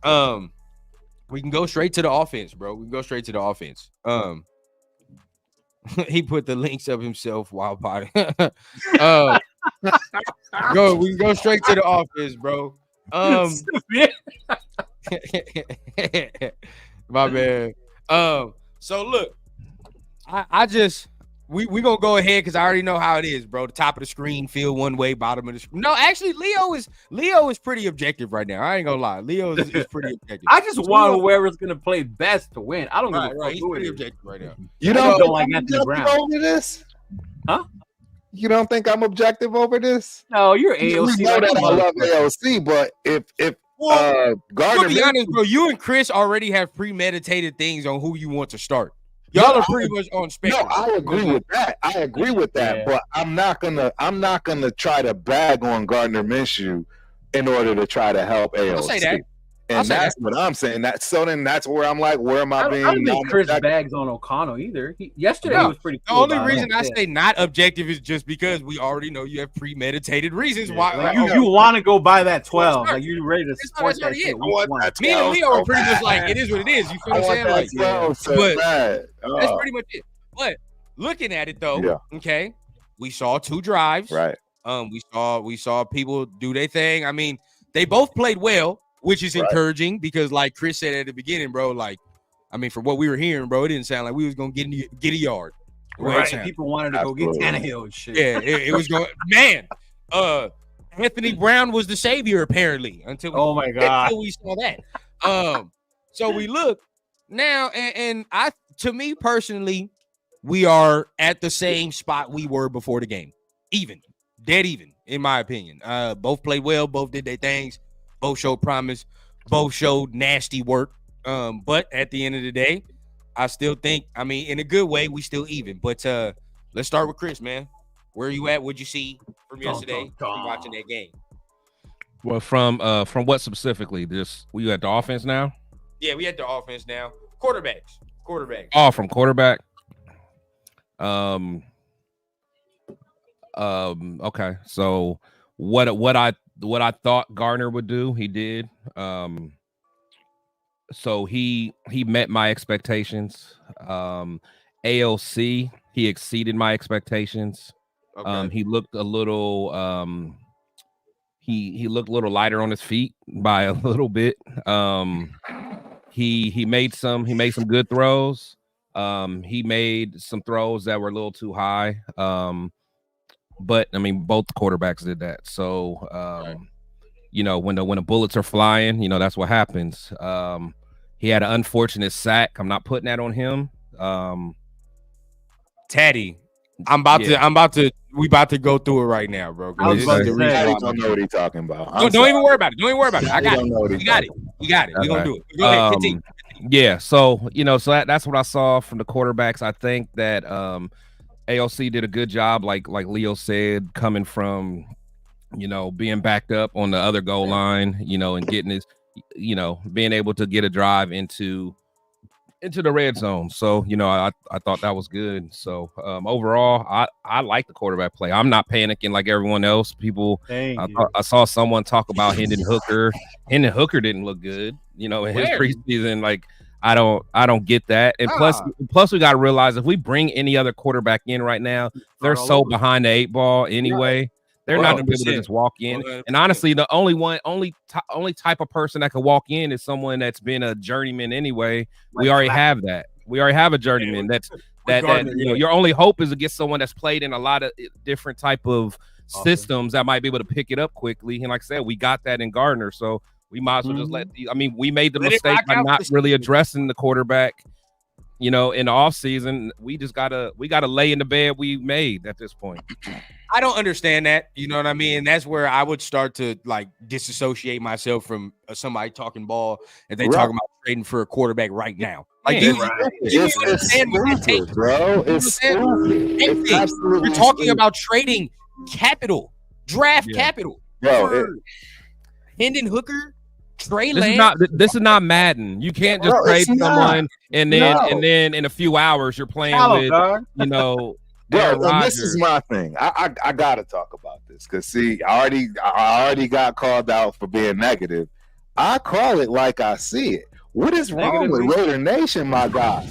we can go straight to the offense, bro. We can go straight to the offense. He put the links up himself while potting. We can go straight to the offense, bro. My man. So look, I just we gonna go ahead because I already know how it is, bro. The top of the screen feel one way, bottom of the screen. No, actually, Leo is pretty objective right now. I ain't gonna lie. Leo is pretty objective. I just want whoever's gonna play best to win. I don't give a fuck He's who pretty it is. objective right now. You don't don't like think I'm Anthony Brown. objective over this? Huh? You don't think I'm objective over this? No, you're We AOC. know like that a I love motherfucker. AOC, but if Well, Gardner to be honest, bro, you and Chris already have premeditated things on who you want to start. No, Y'all are pretty much on spectrum. No, I agree with that. Yeah. But I'm not gonna try to bag on Gardner Minshew in order to try to help AOC. I'll say that. And that's what I'm saying. Then that's where I'm like, where am I being? I don't think Chris non-objective? bags on O'Connell either. Yesterday No, he was pretty The cool. only about it. reason I say not objective is just because we already know you have premeditated reasons why. Like, you want to go buy that 12. Like, you ready to It's support not that it. shit. I want One. that Me and 12 Leo are so pretty much bad. like, it is what it is. You feel what I'm I saying? want Like, that 12 so but bad. that's pretty much it. But looking at it though, Yeah. okay, we saw 2 drives. Right. We saw people do their thing. I mean, they both played well, which is encouraging because, like Chris said at the beginning, bro, like, I mean, for what we were hearing, bro, it didn't sound like we was gonna get a yard. The way it Right. sounded. People wanted to Absolutely. go get Tannehill and shit. Yeah, it was going. Man, Anthony Brown was the savior apparently until Oh my God. until we saw that. So we look now, and to me personally, we are at the same spot we were before the game, dead even, in my opinion. Both played well, both did their things, both showed promise, both showed nasty work. But at the end of the day, I still think, I mean, in a good way, we still even. But let's start with Chris, man. Where are you at? What'd you see from yesterday from watching that game? Well, from what specifically? Just we at the offense now? Yeah, we had the offense now. Quarterbacks. Oh, from quarterback. Okay. So what I thought Gardner would do, he did. So he met my expectations. AOC, he exceeded my expectations. Okay. He looked a little he looked a little lighter on his feet by a little bit. He made some good throws. He made some throws that were a little too high. But I mean, both quarterbacks did that. So you know, when the bullets are flying, you know, that's what happens. He had an unfortunate sack. I'm not putting that on him. Taddy, we about to go through it right now, bro. I was about to say, I don't know what he's talking about. Don't even worry about it. Don't even worry about it. I got don't know what it. he's We got it. We're gonna Okay. do it. Go ahead, continue. Yeah, so you know, so that's what I saw from the quarterbacks. I think that AOC did a good job, like Leo said, coming from, you know, being backed up on the other goal line, you know, and getting his, you know, being able to get a drive into the red zone. So, you know, I thought that was good. So overall, I like the quarterback play. I'm not panicking like everyone else. People, I saw someone talk about Hendon Hooker. Hendon Hooker didn't look good, you know, in his preseason. Like, I don't get that. And plus we got to realize if we bring any other quarterback in right now, they're so behind the 8 ball anyway. They're not going to be able to just walk in. And honestly, the only type of person that can walk in is someone that's been a journeyman anyway. We already have that. We already have a journeyman that you know, your only hope is to get someone that's played in a lot of different type of systems that might be able to pick it up quickly. And like I said, we got that in Gardner. So We might as well just let I mean, we made the Let it mistake rock by out not this really season. addressing the quarterback, in the offseason. We just gotta lay in the bed we made at this point. I don't understand that. You know what I mean? That's where I would start to like disassociate myself from somebody talking ball if they talking about trading for a quarterback right now. Like you understand what that takes, bro. It's You're talking about trading capital, draft capital, bro. for Hendon Hooker, Trey This Lance. is not Madden. You can't just trade someone and then in a few hours you're playing with Bro, and this is my thing. I gotta talk about this because see, I already got called out for being negative. I call it like I see it. What is wrong with Raider Nation, my guy?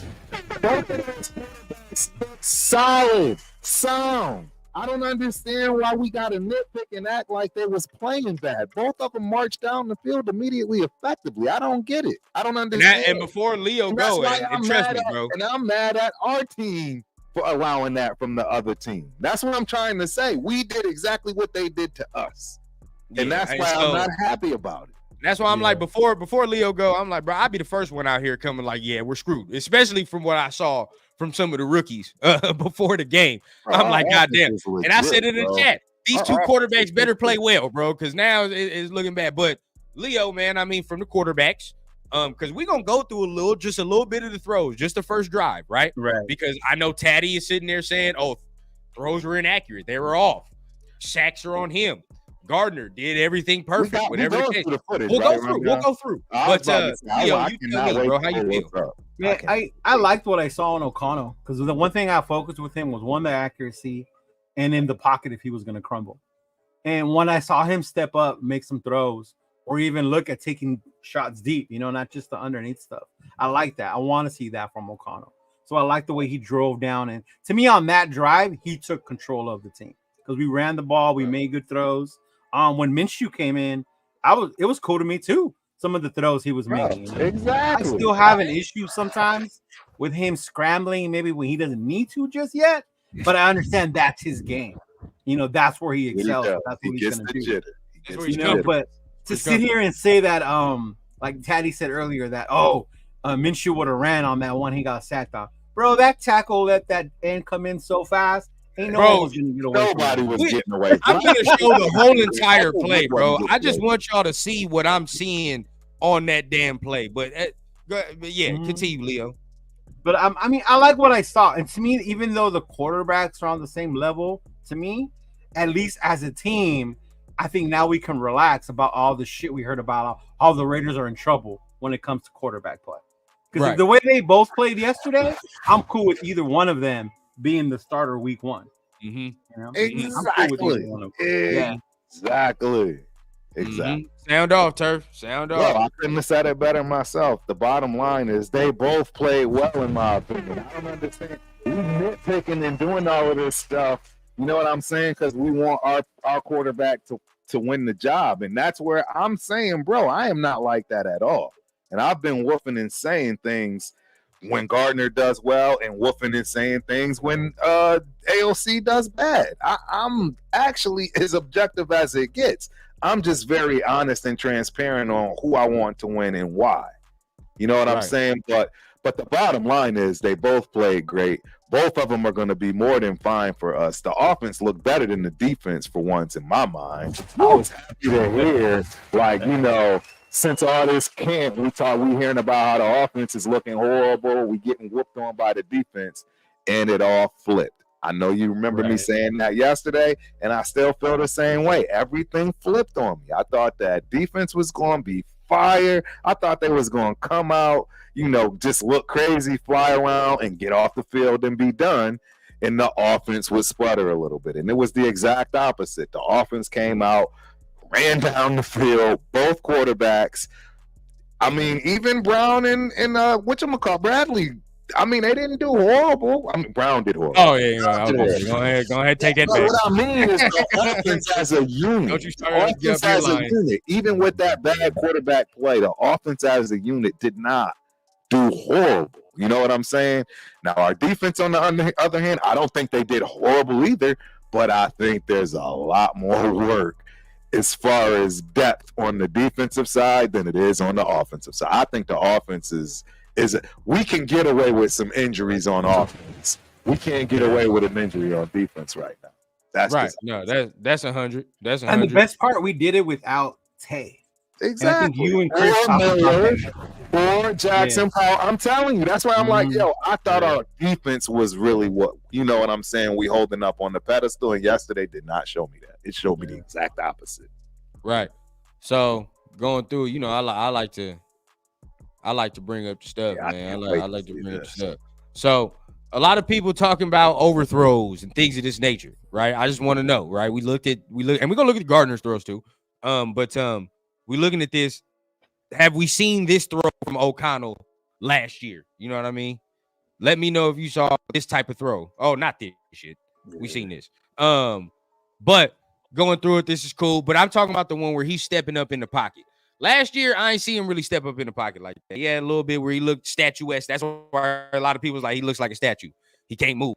Solid, sound. I don't understand why we got to nitpick and act like they was playing bad. Both of them marched down the field immediately, effectively. I don't get it. I don't understand. And before Leo And go, that's why and trust me, bro. And I'm mad at our team for allowing that from the other team. That's what I'm trying to say. We did exactly what they did to us. And that's why I'm not happy about it. That's why I'm like, before Leo go, I'm like, bro, I'd be the first one out here coming like, yeah, we're screwed. Especially from what I saw from some of the rookies before the game. I'm like, goddamn. And I said it in the chat. These two quarterbacks better play well, bro, because now it's looking bad. But Leo, man, I mean, from the quarterbacks, because we're gonna go through just a little bit of the throws, just the first drive, right? Right. Because I know Taddy is sitting there saying, oh, throws were inaccurate, they were off, sacks are on him. Gardner did everything perfect. Whatever the case. We'll go through. But Leo, you tell me, bro, how you feel? Yeah, I liked what I saw on O'Connell because the one thing I focused with him was the accuracy and in the pocket if he was going to crumble. And when I saw him step up, make some throws, or even look at taking shots deep, not just the underneath stuff. I like that. I want to see that from O'Connell. So I like the way he drove down. And to me, on that drive, he took control of the team because we ran the ball. We made good throws. When Minshew came in, it was cool to me too. Some of the throws he was making. Exactly. I still have an issue sometimes with him scrambling, maybe when he doesn't need to just yet. But I understand that's his game. That's where he excels. That's what he's gonna do. But to sit here and say that, like Taddy said earlier, that Minshew would have ran on that one he got sacked on. Bro, that tackle let that end come in so fast. Ain't nobody was getting away. I'm gonna show the whole entire play, bro. I just want y'all to see what I'm seeing on that damn play. But yeah, continue, Leo. But I like what I saw, and to me, even though the quarterbacks are on the same level, to me, at least as a team, I think now we can relax about all the shit we heard about how the Raiders are in trouble when it comes to quarterback play. Because the way they both played yesterday, I'm cool with either one of them being the starter week one. Exactly. Exactly. Sound off, Turf. Sound off. Well, I couldn't have said it better myself. The bottom line is they both played well, in my opinion. I don't understand. We nitpicking and doing all of this stuff. You know what I'm saying? Because we want our quarterback to win the job. And that's where I'm saying, bro, I am not like that at all. And I've been woofing and saying things when Gardner does well and woofing and saying things when AOC does bad. I'm actually as objective as it gets. I'm just very honest and transparent on who I want to win and why. You know what I'm saying? But the bottom line is they both played great. Both of them are going to be more than fine for us. The offense looked better than the defense for once in my mind. I was happy to hear, since all this camp, we hearing about how the offense is looking horrible. We getting whooped on by the defense, and it all flipped. I know you remember me saying that yesterday, and I still feel the same way. Everything flipped on me. I thought that defense was going to be fire. I thought they was going to come out, just look crazy, fly around, and get off the field and be done. And the offense would sputter a little bit. And it was the exact opposite. The offense came out, ran down the field, both quarterbacks. I mean, even Brown and Bradley. I mean, they didn't do horrible. I mean, Brown did horrible. Oh yeah, go ahead, take that back. What I mean is the offense as a unit. Don't you start as a unit. Even with that bad quarterback play, the offense as a unit did not do horrible. You know what I'm saying? Now, our defense, on the other hand, I don't think they did horrible either, but I think there's a lot more work as far as depth on the defensive side than it is on the offensive side. I think the offense is we can get away with some injuries on offense. We can't get away with an injury on defense right now. That's right. No, that's 100. That's 100. And the best part, we did it without Tay. Exactly. And I think you and Chris or Jackson Powell. I'm telling you, that's why I'm like, yo, I thought our defense was really what, you know what I'm saying, we holding up on the pedestal, and yesterday did not show me that. It showed me the exact opposite. Right. So going through, you know, I like to bring up the stuff, man. I like to bring up the stuff. So a lot of people talking about overthrows and things of this nature, right? I just want to know, right? We look, and we're gonna look at Gardner's throws too. But we're looking at this. Have we seen this throw from O'Connell last year? You know what I mean? Let me know if you saw this type of throw. Oh, not this shit. We seen this. But going through it, this is cool. But I'm talking about the one where he's stepping up in the pocket. Last year, I ain't see him really step up in the pocket like that. Yeah, a little bit where he looked statuesque. That's why a lot of people was like, he looks like a statue. He can't move.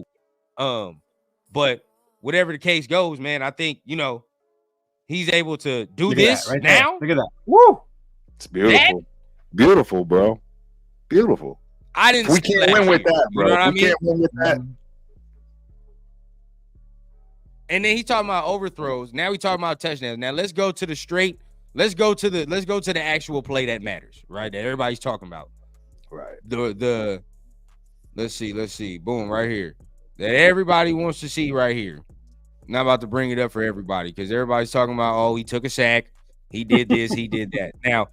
But whatever the case goes, man, I think, you know, he's able to do this right now. Look at that. Woo! It's beautiful. Beautiful, bro. Beautiful. I didn't. We can't win with that, bro. You know what I mean? Can't win with that. And then he talking about overthrows. Now we talking about touchdowns. Now let's go to the straight. Let's go to the actual play that matters, right? That everybody's talking about. Right. Let's see. Boom, right here. That everybody wants to see right here. I'm not about to bring it up for everybody because everybody's talking about, oh, he took a sack, he did this, he did that. Now,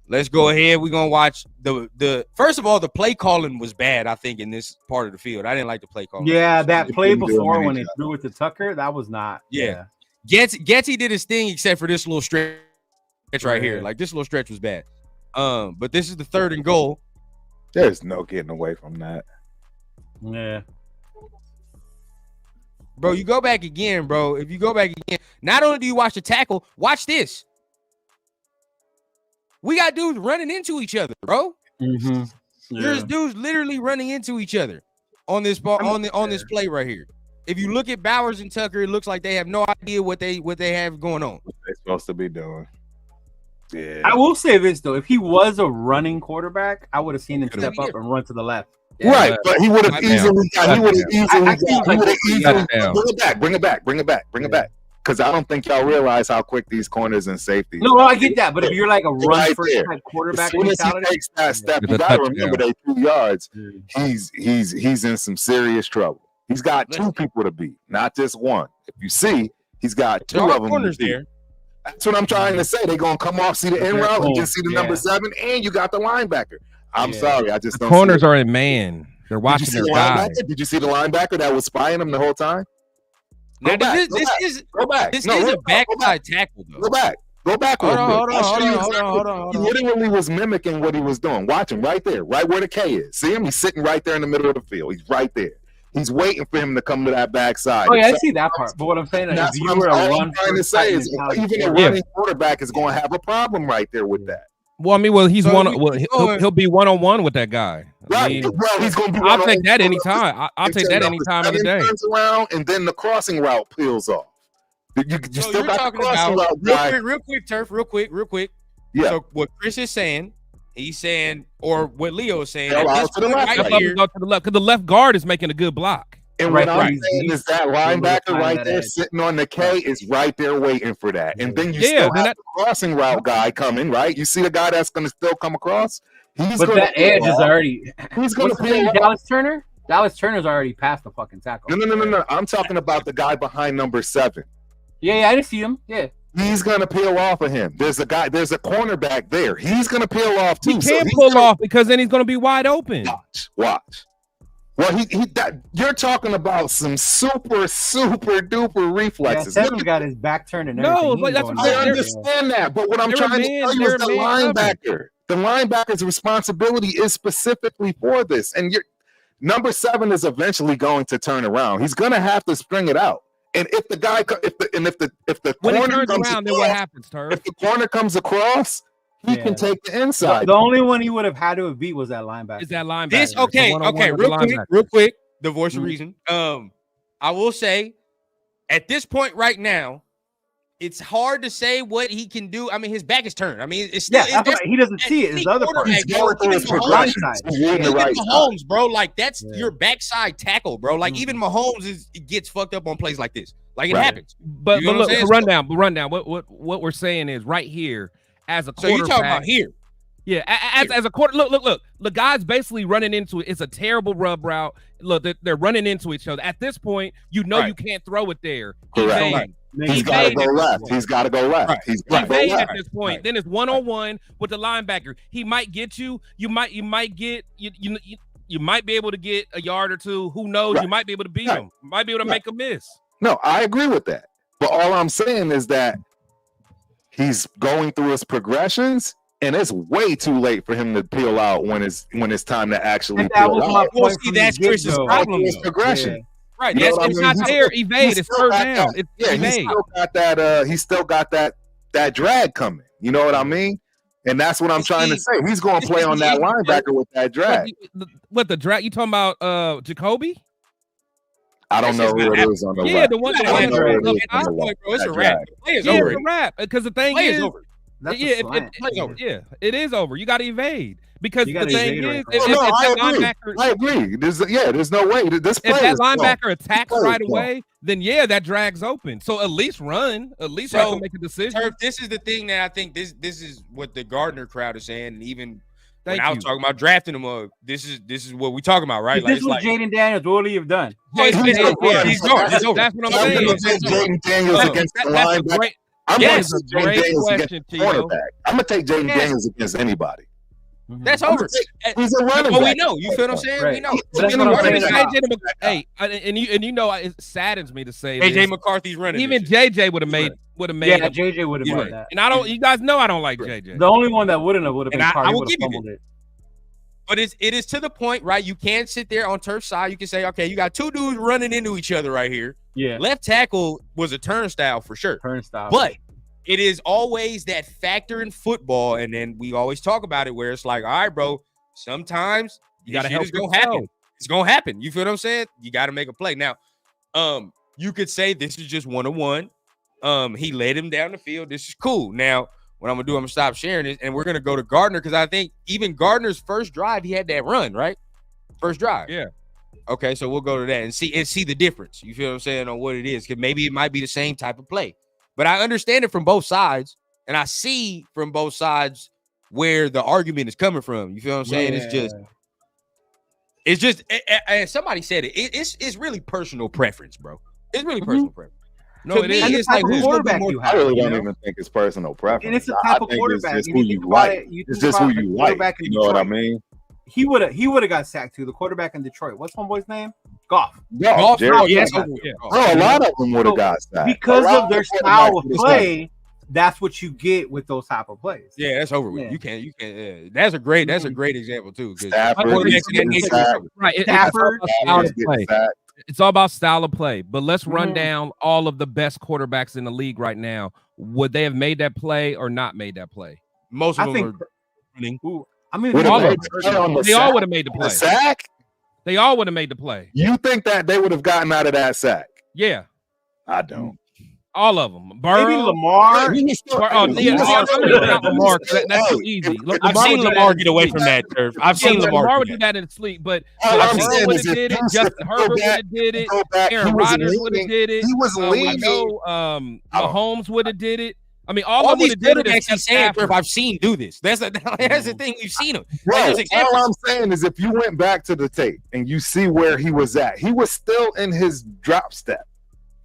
let's go ahead. We're gonna watch the first of all, the play calling was bad, I think, in this part of the field. I didn't like the play calling. Yeah, that play before when he threw it to Tucker, that was not. Yeah. Getsy did his thing except for this little stretch right here. Like this little stretch was bad. But this is the 3rd and goal. There's no getting away from that. Yeah. Bro, you go back again, bro. If you go back again, not only do you watch the tackle, watch this. We got dudes running into each other, bro. Mm-hmm. There's dudes literally running into each other on this ball, on this play right here. If you look at Bowers and Tucker, it looks like they have no idea what they have going on. What they're supposed to be doing. Yeah. I will say this though: if he was a running quarterback, I would have seen him step up and run to the left. Yeah, right, but he would have easily. Bring it back. Because I don't think y'all realize how quick these corners and safeties. No, I get that, but if you're like a run first type quarterback, as soon as he takes that step, you gotta remember they 2 yards. He's in some serious trouble. He's got 2 people to beat, not just one. If you see, he's got 2 of them. Corners there. That's what I'm trying to say. They're gonna come off, see the end route, and just see the number 7, and you got the linebacker. I'm sorry, I just the don't. Corners are in man. They're watching their guy. Did you see the linebacker that was spying him the whole time? Now, this is a backside tackle, though. Go back. Hold on. He literally was mimicking what he was doing. Watch him right there, right where the K is. See him? He's sitting right there in the middle of the field. He's right there. He's waiting for him to come to that backside. Oh yeah, I see that part. But what I'm saying is, if you were a run, trying to say is even a running quarterback is going to have a problem right there with that. Well, I mean, he's he'll be one-on-one with that guy. Right. He's going to be. I'll take that anytime. I'll take that any time of the day. Turns around and then the crossing route peels off. You still got the crossing route guy. Real quick, Turf. Real quick. Yeah. So what Chris is saying, he's saying, or what Leo is saying, to the left, go to the left because the left guard is making a good block. And what I'm saying is that linebacker right there sitting on the K is right there waiting for that. And then you still have the crossing route guy coming, right? You see the guy that's going to still come across? But that edge is already. Who's going to play Dallas Turner? Dallas Turner's already past the fucking tackle. No. I'm talking about the guy behind number 7. Yeah, I didn't see him. Yeah. He's going to peel off of him. There's a cornerback there. He's going to peel off too. He can't pull off because then he's going to be wide open. Watch. Well, you're talking about some super duper reflexes. Yeah, Seven's got his back turned and everything. No, that's what I understand that, but what I'm trying to tell you is the linebacker. The linebacker's responsibility is specifically for this, and number 7 is eventually going to turn around. He's going to have to string it out. And if the guy, if the corner comes around, then what happens, Turf? If the corner comes across, he can take the inside. The only one he would have had to have beat was that linebacker. Is that linebacker? This real quick. The voice of reason. I will say, at this point right now, it's hard to say what he can do. I mean, his back is turned. I mean, it's still that's right. He doesn't see it. His other part. He's going through his progression. Even Mahomes, bro, like that's your backside tackle, bro. Like even Mahomes gets fucked up on plays like this. Like it happens. But look, rundown. What we're saying is right here as a quarterback. So you're talking about here. Yeah, as a quarter. Look. The guy's basically running into it. It's a terrible rub route. Look, they're running into each other. At this point, you can't throw it there. Correct. He's got to go left. He's got to go left. He's got to go left. At this point, then it's 1-on-1 with the linebacker. He might get you. You might get you might be able to get a yard or two. Who knows? You might be able to beat him. Might be able to make a miss. No, I agree with that. But all I'm saying is that he's going through his progressions. And it's way too late for him to peel out when it's time to actually peel out. Well, see, that's Chris's problem. It's progression. Yeah. Right. That's it's not there. Evade. It's third down. It's evade. He's still got that drag coming. You know what I mean? And that's what I'm trying to say. He's going to play on that linebacker with that drag. What the drag? You talking about Jacoby? I don't know who it is on the left. The one that it's a wrap. Play is over. It's a wrap. Because the thing is over. It is over. You got to evade because the thing is, I agree. There's no way. This if that linebacker attacks right away, then that drags open. So at least run. At least I can make a decision. Turf, this is the thing that I think this is what the Gardner crowd is saying, and even when I was talking about drafting him, this is what we talking about, right? Like this was Jaden Daniels. What would he have done? He's over. That's what I'm saying. Jaden Daniels against the linebacker. I'm going to take Jaden Daniels against the quarterback. I'm going to take Jaden Daniels against anybody. That's over. He's a running back. We know. You feel what I'm saying? We know. Hey, and you know, it saddens me to say AJ McCarthy's running. Even JJ would have made. Yeah, JJ would have made that. And I don't. You guys know I don't like JJ. The only one that would have been I will give you it. But it is to the point, right? You can't sit there on turf side. You can say, okay, you got two dudes running into each other right here. Yeah. Left tackle was a turnstile for sure. But it is always that factor in football. And then we always talk about it where it's like, all right, bro, sometimes you got to help. It's going to happen. It's going to happen. You feel what I'm saying? You got to make a play. Now, you could say this is just 1-on-1. He led him down the field. This is cool. Now, what I'm going to do, I'm going to stop sharing this, and we're going to go to Gardner because I think even Gardner's first drive, he had that run, right? First drive. Yeah. Okay, so we'll go to that and see the difference. You feel what I'm saying on what it is? Because maybe it might be the same type of play. But I understand it from both sides, and I see from both sides where the argument is coming from. You feel what I'm saying? Yeah. It's just, and somebody said it. It's really personal preference, bro. It's really personal preference. No, it is. It's like who's quarterback you have. I really don't even think it's personal preference. And it's a type of quarterback. It's just who you like. It's just who you like. You know what I mean? He would have got sacked too. The quarterback in Detroit. What's homeboy's name? Goff. Yes. Bro, a lot of them would have got sacked because of their style of play. That's what you get with those type of plays. Yeah, that's over with. Yeah. You can. That's a great example too. Stafford. It's all about style of play. But let's run down all of the best quarterbacks in the league right now. Would they have made that play or not made that play? Most of them are running. I mean, they all would have made the play. Sack? They all would have made the play. You think that they would have gotten out of that sack? Yeah. I don't. All of them. Burrow, maybe Lamar. Lamar. That's too easy. I've seen Lamar get away from that turf. I've seen Lamar would do that in sleep, but Burrow would have did it. Justin Herbert would have did it. Aaron Rodgers would have did it. He was leading. Mahomes would have did it. I mean, all these quarterbacks he's saying, I've seen do this. That's the thing. We've seen him. Bro, all I'm saying is if you went back to the tape and you see where he was at, he was still in his drop step.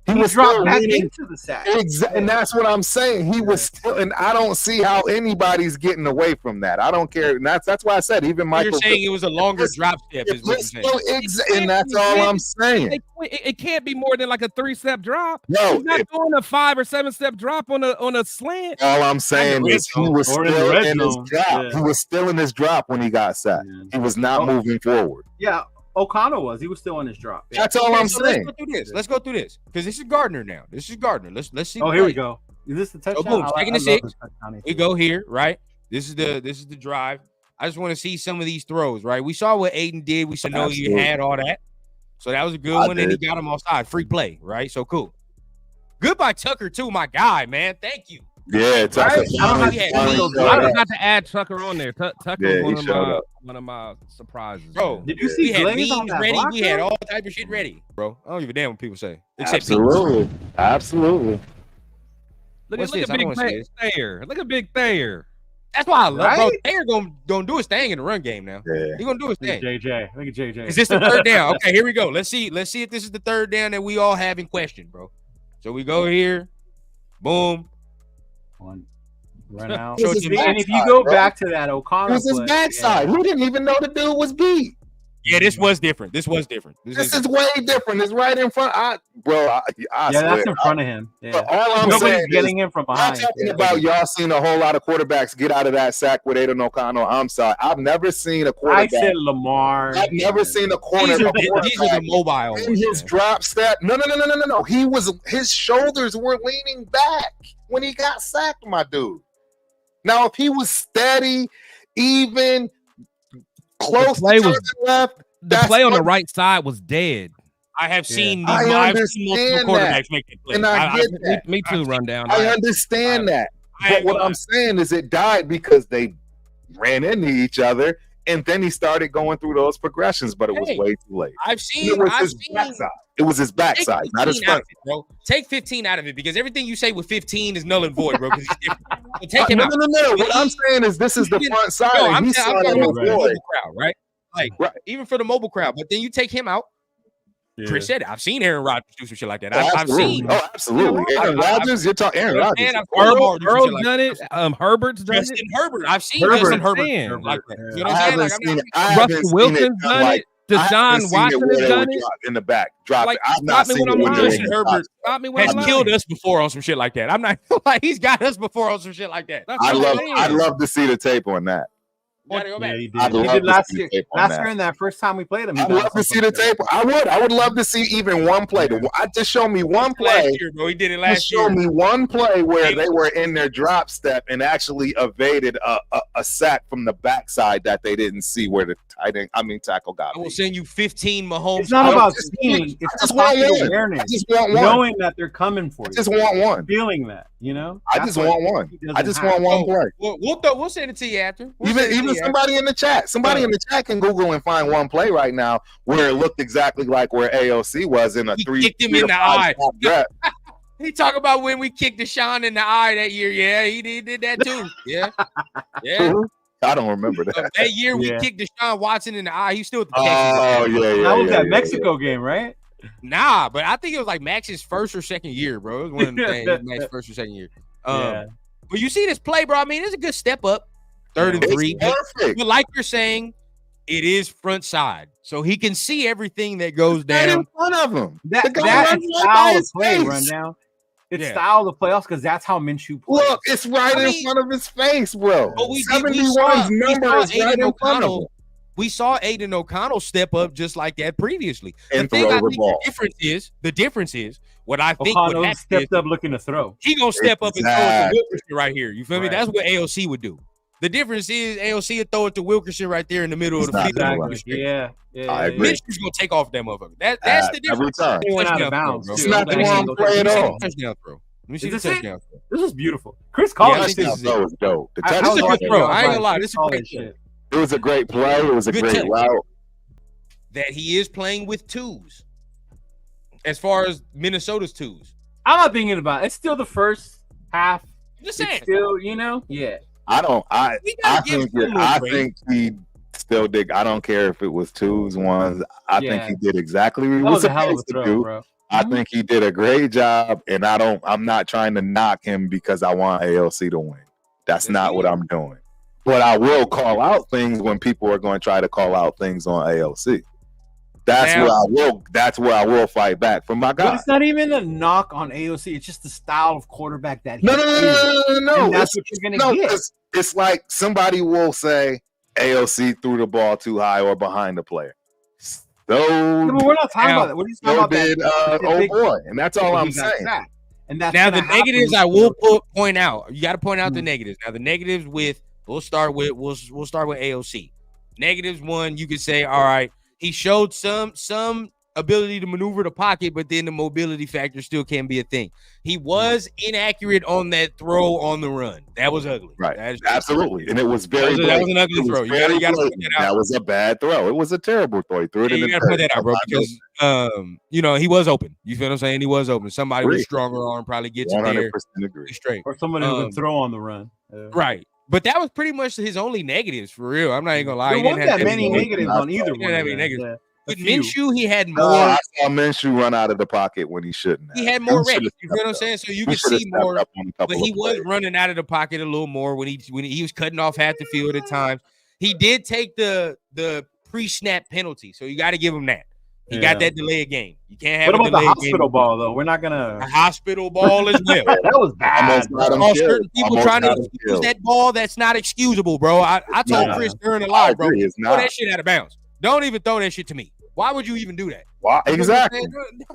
He was dropped back into the sack. Exactly, and that's what I'm saying. He was still, and I don't see how anybody's getting away from that. I don't care. And that's why I said even Michael. You're saying it was a longer drop step, is what you're saying. And that's all I'm saying. It can't be more than like a 3-step drop. No, he's not doing a 5 or 7-step drop on a slant. All I'm saying is he was still in his drop. Yeah. He was still in his drop when he got sacked. Yeah. He was not moving forward. Yeah. O'Connell was. He was still in his drop. That's all I'm saying. Let's go through this because this is Gardner now. Let's see. Oh, here we go. Is this the touchdown? Oh, boom, second and 6. We go here, right? This is the drive. I just want to see some of these throws, right? We saw what Aiden did. We should know you had all that. So that was a good one, and he got him offside. Free play, right? So cool. Goodbye, Tucker, too, my guy, man. Thank you. Yeah, Tucker. Right? I forgot to add Tucker on there. Tucker was one of my surprises. Bro, did you see we had Glaze on memes that ready? block, We had though? all type of shit ready, bro. I don't give a damn what people say. Except Absolutely. Absolutely. Look What's at this? I don't Big wanna see this. Thayer. Look at Big Thayer. That's why I love bro. Right? They're gonna do his thing in the run game now. Yeah. He's gonna do his Look at thing. JJ. Look at JJ. Is this the third down? Okay, here we go. Let's see if this is the third down that we all have in question, bro. So we go here, boom. One. Run out. Show it to me. And if you go back to that O'Connor It was his play, backside. Who didn't even know the dude was beat? Yeah, this was different. This was different. This is way different. It's right in front. I yeah, swear. that's in front of him. Yeah. But all I'm Nobody's saying getting is, him from I'm behind. talking about y'all seen a whole lot of quarterbacks get out of that sack with Aiden O'Connell. I'm sorry. I've never seen a I quarterback. said Lamar. I've never seen a corner. These are the mobile in ones, his man. drop step. No. His shoulders were leaning back when he got sacked, my dude. Now, if he was steady, even close to play was- turning left, The play on the right side was dead. I have seen I multiple understand quarterbacks that. make that play. And I get that. Me too, rundown. I understand that. I But ain't what gonna I'm saying is it died because they ran into each other, and then he started going through those progressions, but it was Hey, way too late. I've seen. It was I've his seen. backside. It was his Take backside, not his 15 out front. of it, bro. Take 15 out of it because everything you say with 15 is null and void, bro. Because he's different. So take him No. out. What I'm saying is this is the front side, No, and I'm he talking saw about that for the avoid. mobile crowd, right? Like even for the mobile crowd. But then you take him out. Chris said it. I've seen Aaron Rodgers do some shit like that. I've seen. Oh, absolutely. Aaron Rodgers, you're talking Aaron Rodgers. Earl's done it. Herbert's done Justin it. Herbert. I've seen Justin Herbert like that. You know what I'm saying? Like, I'm not- Russell Wilson's done it. Deshaun Watson has done it. In the back, drop Like, it. I've not stop me seen when I'm it when lying. they're Justin Herbert Stop me when has I'm killed lying. us before on some shit like that. I'm not like he's got us before on some shit like that. That's what I'm saying. I'd love to see the tape on that. Gotta go back. Yeah, he I'd did. He love did to last see year. the tape on Last that. year, in that first time we played him, he I'd done love to see the something tape. I would love to see even one play. I just show me one play. Last year, bro. He did it Just last show year. me one play where they were in their drop step and actually evaded a sack from the backside that they didn't see where the tackle got. I will send you 15 Mahomes. It's not about just seeing. want- It's I just just about want the one. awareness. I just want one. Knowing that they're coming for I you. just want one. Feeling that, you know. I That's just what want one. he doesn't I just have. want one play. We'll send it to you after. We'll send it to Even you after. somebody in the chat, in the chat can Google and find one play right now where it looked exactly like where AOC was in a We three. kicked him three in to the five eye. stop rep. He talk about when we kicked Deshaun in the eye that year. Yeah, he did that too. Yeah, yeah. I don't remember that. That year we Yeah. kicked Deshaun Watson in the eye. He still at the Oh Texans. yeah. That was that Mexico game, right? Nah, but I think it was like Max's first or second year, bro. It was one of them things. Max's first or second year. Yeah. But you see this play, bro. I mean, it's a good step up. 3rd and It's 3. But perfect. like you're saying, it is front side, so he can see everything that goes Right in down. front of him. That The guy runs right by style of his play face. rundown. It's Yeah. style of playoffs because that's how Minshew plays. Look, it's right I in mean- front of his face, bro. But we 71's saw number is Aiden right in front of him. O'Connell. We saw Aiden O'Connell step up just like that previously. And the thing throw I the think ball. the difference is what I think O'Connell what happens is stepped up looking to throw. he gonna step up and throw it Exactly. to Wilkerson right here. You feel me? Right. That's what AOC would do. The difference is AOC would throw it to Wilkerson right there in the middle He's of the not field. gonna Exactly. Yeah. I agree. Minshew's gonna take off that motherfucker. That's the Every difference. time. He went out of Touchdown bounds. throw, It's bro. not the Let me wrong see- play let at me see all. the touchdown throw. Let me see Is the this it? touchdown throw. This is beautiful. Chris called Yeah, that this shit. is it. That was dope. The I touchdown This is a was good throw. I ain't like, gonna lie. Chris This is a called great that throw. shit. It was a great play. It was a Good great tip. route. That he is playing with twos. As far as Minnesota's twos. I'm not thinking about it. It's still the first half. I'm just It's saying. still, you know, yeah. I We gotta give him a little I break. think he still did. I don't care if it was twos, ones. I think Yeah. he did exactly what he That was was a hell of a supposed to throw, do. bro. I think he did a great job, and I'm not trying to knock him because I want ALC to win. That's not what I'm doing. But I will call out things when people are going to try to call out things on ALC. That's where I will fight back from my But guy. it's not even a knock on AOC. It's just the style of quarterback that he No. And that's It's- what you're gonna no, get. 'cause it's like somebody will say AOC threw the ball too high or behind the player. No, but we're not talking about that. We're just talking So about that. did oh boy, and that's all I'm saying. And that's Now the gonna happen negatives with I will AOC. point out. You got to point out the negatives. Now the negatives we'll start with AOC. Negatives 1, you could say, all right, he showed some ability to maneuver the pocket, but then the mobility factor still can be a thing. He was inaccurate on that throw on the run. That was ugly. Right. Absolutely. And it was very that was an ugly throw. You gotta point that out. That was a bad throw. It was a terrible throw. He threw it in the you gotta point that out, bro, because he was open. You feel what I'm saying? He was open. Somebody with a stronger arm probably gets it there. 100% agree. Straight. Or somebody who can throw on the run. Right. But that was pretty much his only negatives, for real. I'm not even gonna lie. There wasn't that many negatives on either one. He didn't have any negatives. Yeah. With Minshew, he had more. I saw Minshew run out of the pocket when he shouldn't have. He had more reps. You feel what I'm saying? So you can see more. But he was running out of the pocket a little more when he was cutting off half the field at times. He did take the pre-snap penalty, so you got to give him that. He got that delay of game. You can't have. What about the hospital ball though? We're not gonna. A hospital ball as well. That was bad. Certain people trying to excuse that ball. That's not excusable, bro. I told Chris during the live, bro, throw that shit out of bounds. Don't even throw that shit to me. Why would you even do that? Why? Exactly.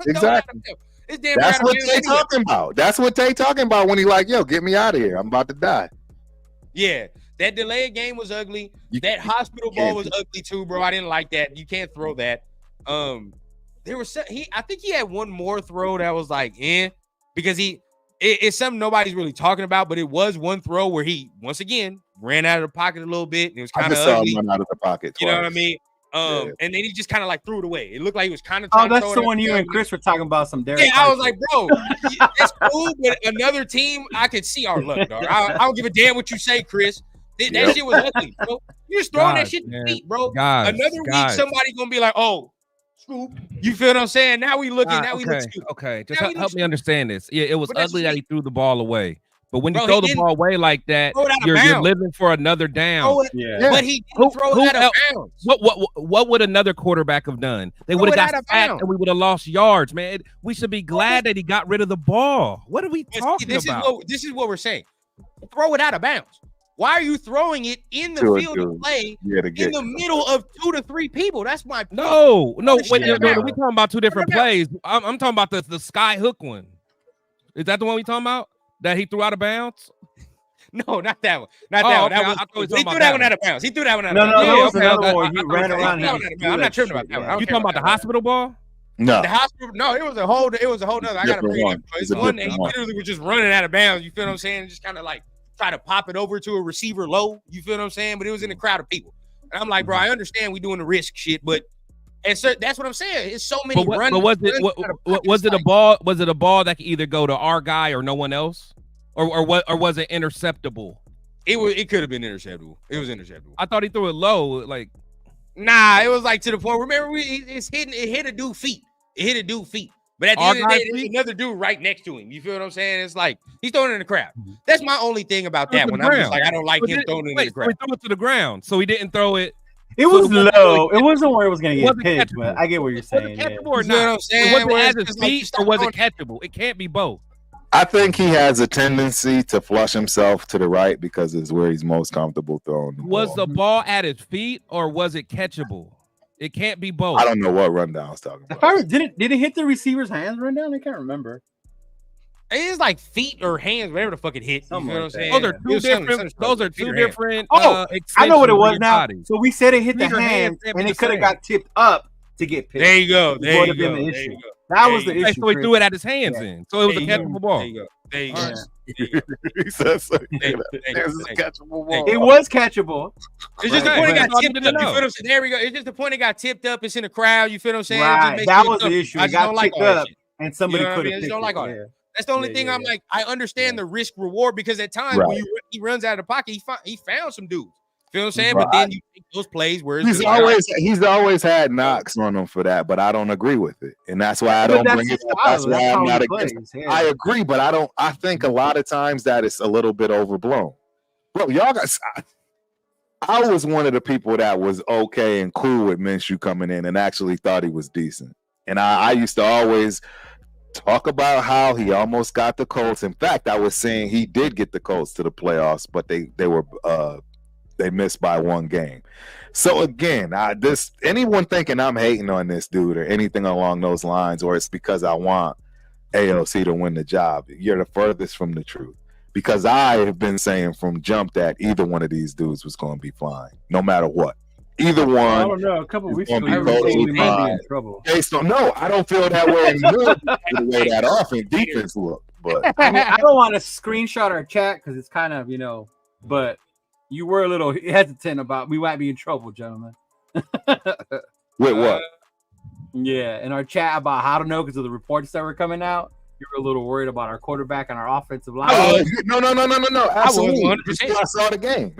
Exactly. That's what they talking about. That's what they talking about when he like, yo, get me out of here. I'm about to die. Yeah. That delay of game was ugly. That hospital ball was ugly too, bro. I didn't like that. You can't throw that. There was I think he had one more throw that was like, because it's something nobody's really talking about, but it was one throw where he once again ran out of the pocket a little bit, and it was kind of ugly. Saw him run out of the pocket twice. You know what I mean? And then he just kind of like threw it away. It looked like he was kind of. Oh, that's the one you and Chris were talking about. Some Derek. Yeah, I was like, bro, it's cool, but another team, I could see our luck, dog. I don't give a damn what you say, Chris. That shit was ugly, bro. You're just throwing that shit to feet, bro. Another week, somebody gonna be like, oh, scoop. You feel what I'm saying? Now we looking. Now we look stupid. Okay, just help me understand this. Yeah, it was ugly that he threw the ball away. But when you throw the ball away like that, you're living for another down. But he didn't throw it out of bounds. What would another quarterback have done? They would have got sacked and we would have lost yards, man. We should be glad that he got rid of the ball. What are we talking about? This is what we're saying. Throw it out of bounds. Why are you throwing it in the field of play in the middle of 2 to 3 people? That's my point. No. Wait, we're talking about two different plays. I'm talking about the sky hook one. Is that the one we talking about? That he threw out of bounds? No, not that one. Not that one. That was, he threw that one out of bounds. He threw that one out of bounds. No, that was another one. He ran around. I'm not tripping about that one. You talking about the hospital ball? No. The hospital. No, it was a whole nother. I gotta bring it. It's one that he literally was just running out of bounds. You feel what I'm saying? Just kind of like try to pop it over to a receiver low. You feel what I'm saying? But it was in a crowd of people. And I'm like, bro, I understand we doing the risk shit, but and so that's what I'm saying. It's so many runs. But was it a ball? Was it a ball that could either go to our guy or no one else? Or was it interceptable? It could have been interceptable. It was interceptable. I thought he threw it low. Like, nah, it was like to the point. Remember, it hit a dude feet. It hit a dude feet. But at the end of the day, there's another dude right next to him. You feel what I'm saying? It's like he's throwing it in the crowd. That's my only thing about that one. I'm just like, I don't like him throwing it in the crowd. So he threw it to the ground, so he didn't throw it. It was low. It wasn't where it was going to get picked, but I get what you're saying. Was it catchable or not? You know what I'm saying? Was it at his feet or was it catchable? It can't be both. I think he has a tendency to flush himself to the right because it's where he's most comfortable throwing the ball. Was the ball at his feet or was it catchable? It can't be both. I don't know what rundown I was talking about. Did it hit the receiver's hands rundown? I can't remember. It's like feet or hands, whatever the fuck it hit. You know what I'm saying? Those are two different. I know what it was now. So we said it hit the hands, and it could have got tipped up to get picked. There you go. There you go. That was the issue. So he threw it at his hands in. So it was a catchable ball. There you go. There you go. He says a catchable ball. It was catchable. It's just the point it got tipped up. You feel what I'm saying? There we go. It's just the point it got tipped up. It's in the crowd. You feel what I'm saying? Right. That was the issue. It got tipped up, and somebody could have. I just don't like all that. That's the only thing I'm like. I understand the risk reward because at times when he runs out of the pocket, he found some dudes. Feel what I'm saying? Right. But then you take those plays where he's always had knocks on him for that, but I don't agree with it, and that's why I don't bring it up. That's why I'm not against it. I agree, but I think a lot of times that it's a little bit overblown. Bro, y'all got. I was one of the people that was okay and cool with Minshew coming in and actually thought he was decent, and I used to always talk about how he almost got the Colts. In fact, I was saying he did get the Colts to the playoffs, but they missed by one game. So again, anyone thinking I'm hating on this dude or anything along those lines, or it's because I want AOC to win the job, you're the furthest from the truth. Because I have been saying from jump that either one of these dudes was going to be flying, no matter what. either one. I don't know. A couple is weeks gonna ago, be you were saying totally we might be in fine. trouble. Based on no, I don't feel that way anymore. The way that offense defense looked, but I mean, I don't want to screenshot our chat because it's kind of, but you were a little hesitant about we might be in trouble, gentlemen. with what? Yeah, in our chat about how to know because of the reports that were coming out. You were a little worried about our quarterback and our offensive line. No. Absolutely. Until I saw the game.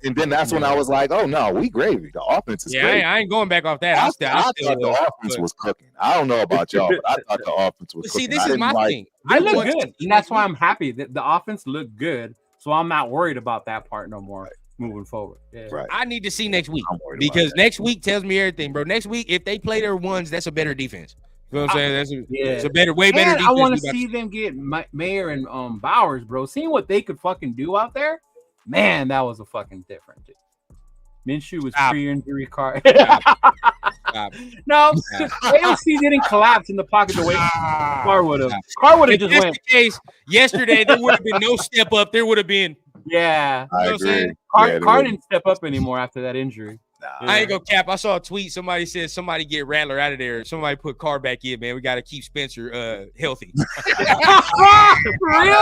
And then that's when I was like, oh no, we gravy. The offense is great. I ain't going back off that. I thought the offense was cooking. I don't know about y'all, but I thought the offense was cooking. See, this is my thing. I look good, and that's why I'm happy that the offense looked good. So I'm not worried about that part no more moving forward. Yeah. Right. I need to see next week because next week tells me everything, bro. Next week, if they play their ones, that's a better defense. You know what I'm saying? It's a better, way better defense. I want to see them get Mayer and Bowers, bro. Seeing what they could fucking do out there, man, that was a fucking different. Minshew was pre-injury card. No, AOC didn't collapse in the pocket the way Carr would have. Carr would have just went. The case, yesterday there would have been no step up. There would have been. Yeah, I agree. Carr didn't step up anymore after that injury. I ain't gonna cap. I saw a tweet. Somebody said somebody get Rattler out of there. Somebody put Carr back in, man. We got to keep Spencer healthy. For real?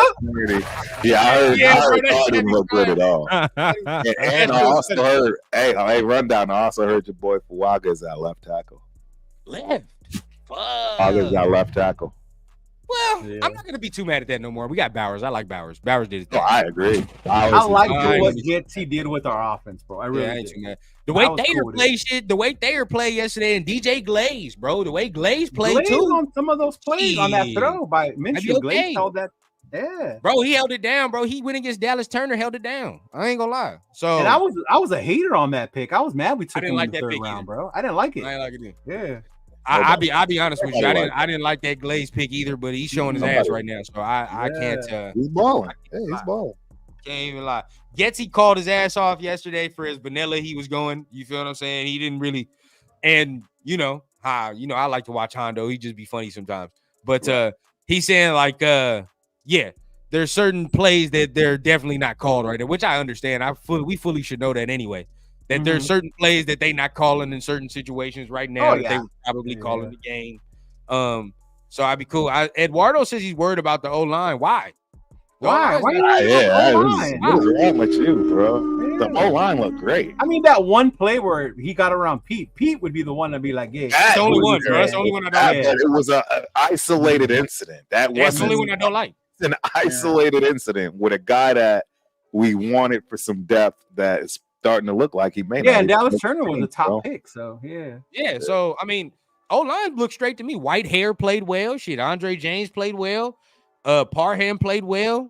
Yeah, I heard Carr didn't look good at all. And I also heard, hey, rundown. I also heard your boy Fuaga is at left tackle. Fuaga is at left tackle. Well, I'm not gonna be too mad at that no more. We got Bowers. I like Bowers. Bowers did it. Oh, I agree. I like what Jetsy did with our offense, bro. I really did. The way Thayer played shit, the way Thayer played yesterday, and DJ Glaze, bro. The way Glaze played too on some of those plays on that throw by Minshew. Glaze held that. Yeah, bro, he held it down, bro. He went against Dallas Turner, held it down. I ain't gonna lie. So, and I was a hater on that pick. I was mad we took him in the third round, bro. I didn't like it. I didn't like it either. Yeah. I'll be honest with you. I didn't like that Glaze pick either, but he's showing his ass right now. So I can't. He's balling. Yeah, he's balling. Can't even lie. Getsy called his ass off yesterday for his vanilla he was going. You feel what I'm saying? He didn't really, and I like to watch Hondo. He just be funny sometimes. But he's saying like, there's certain plays that they're definitely not called right there, which I understand. We fully should know that anyway. That there's certain plays that they not calling in certain situations right now that they would probably call in the game. So I'd be cool. Eduardo says he's worried about the O-line. Why? Why? What is wrong with you, bro? The O-line looked great. I mean, that one play where he got around Pete. Pete would be the one to be like, yeah. That's the only one, bro. That's the only one I don't like. It was an isolated incident. That's the only one I don't like. It's an isolated incident with a guy that we wanted for some depth that is starting to look like he may. Yeah, and Dallas Turner was the top pick, so yeah. Yeah, so I mean, O-line looked straight to me. White hair played well. Shit, Andre James played well. Parham played well.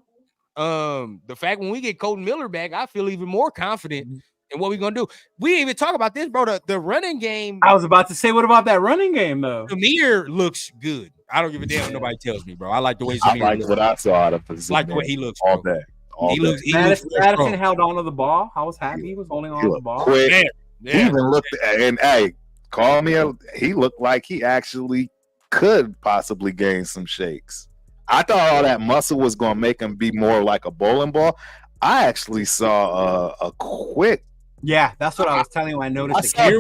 The fact when we get Colton Miller back, I feel even more confident in what we're gonna do. We didn't even talk about this, bro. The running game. I was about to say, what about that running game though? Zamir looks good. I don't give a damn what nobody tells me, bro. I like the way Zamir looks. What I saw out of Zamir. Like the way he looks all day. Madison held on to the ball. I was happy he was holding on to the ball. Quick. Yeah. He even looked and call me out. He looked like he actually could possibly gain some shakes. I thought all that muscle was going to make him be more like a bowling ball. I actually saw a quick. Yeah, that's what I was telling you. I noticed I thought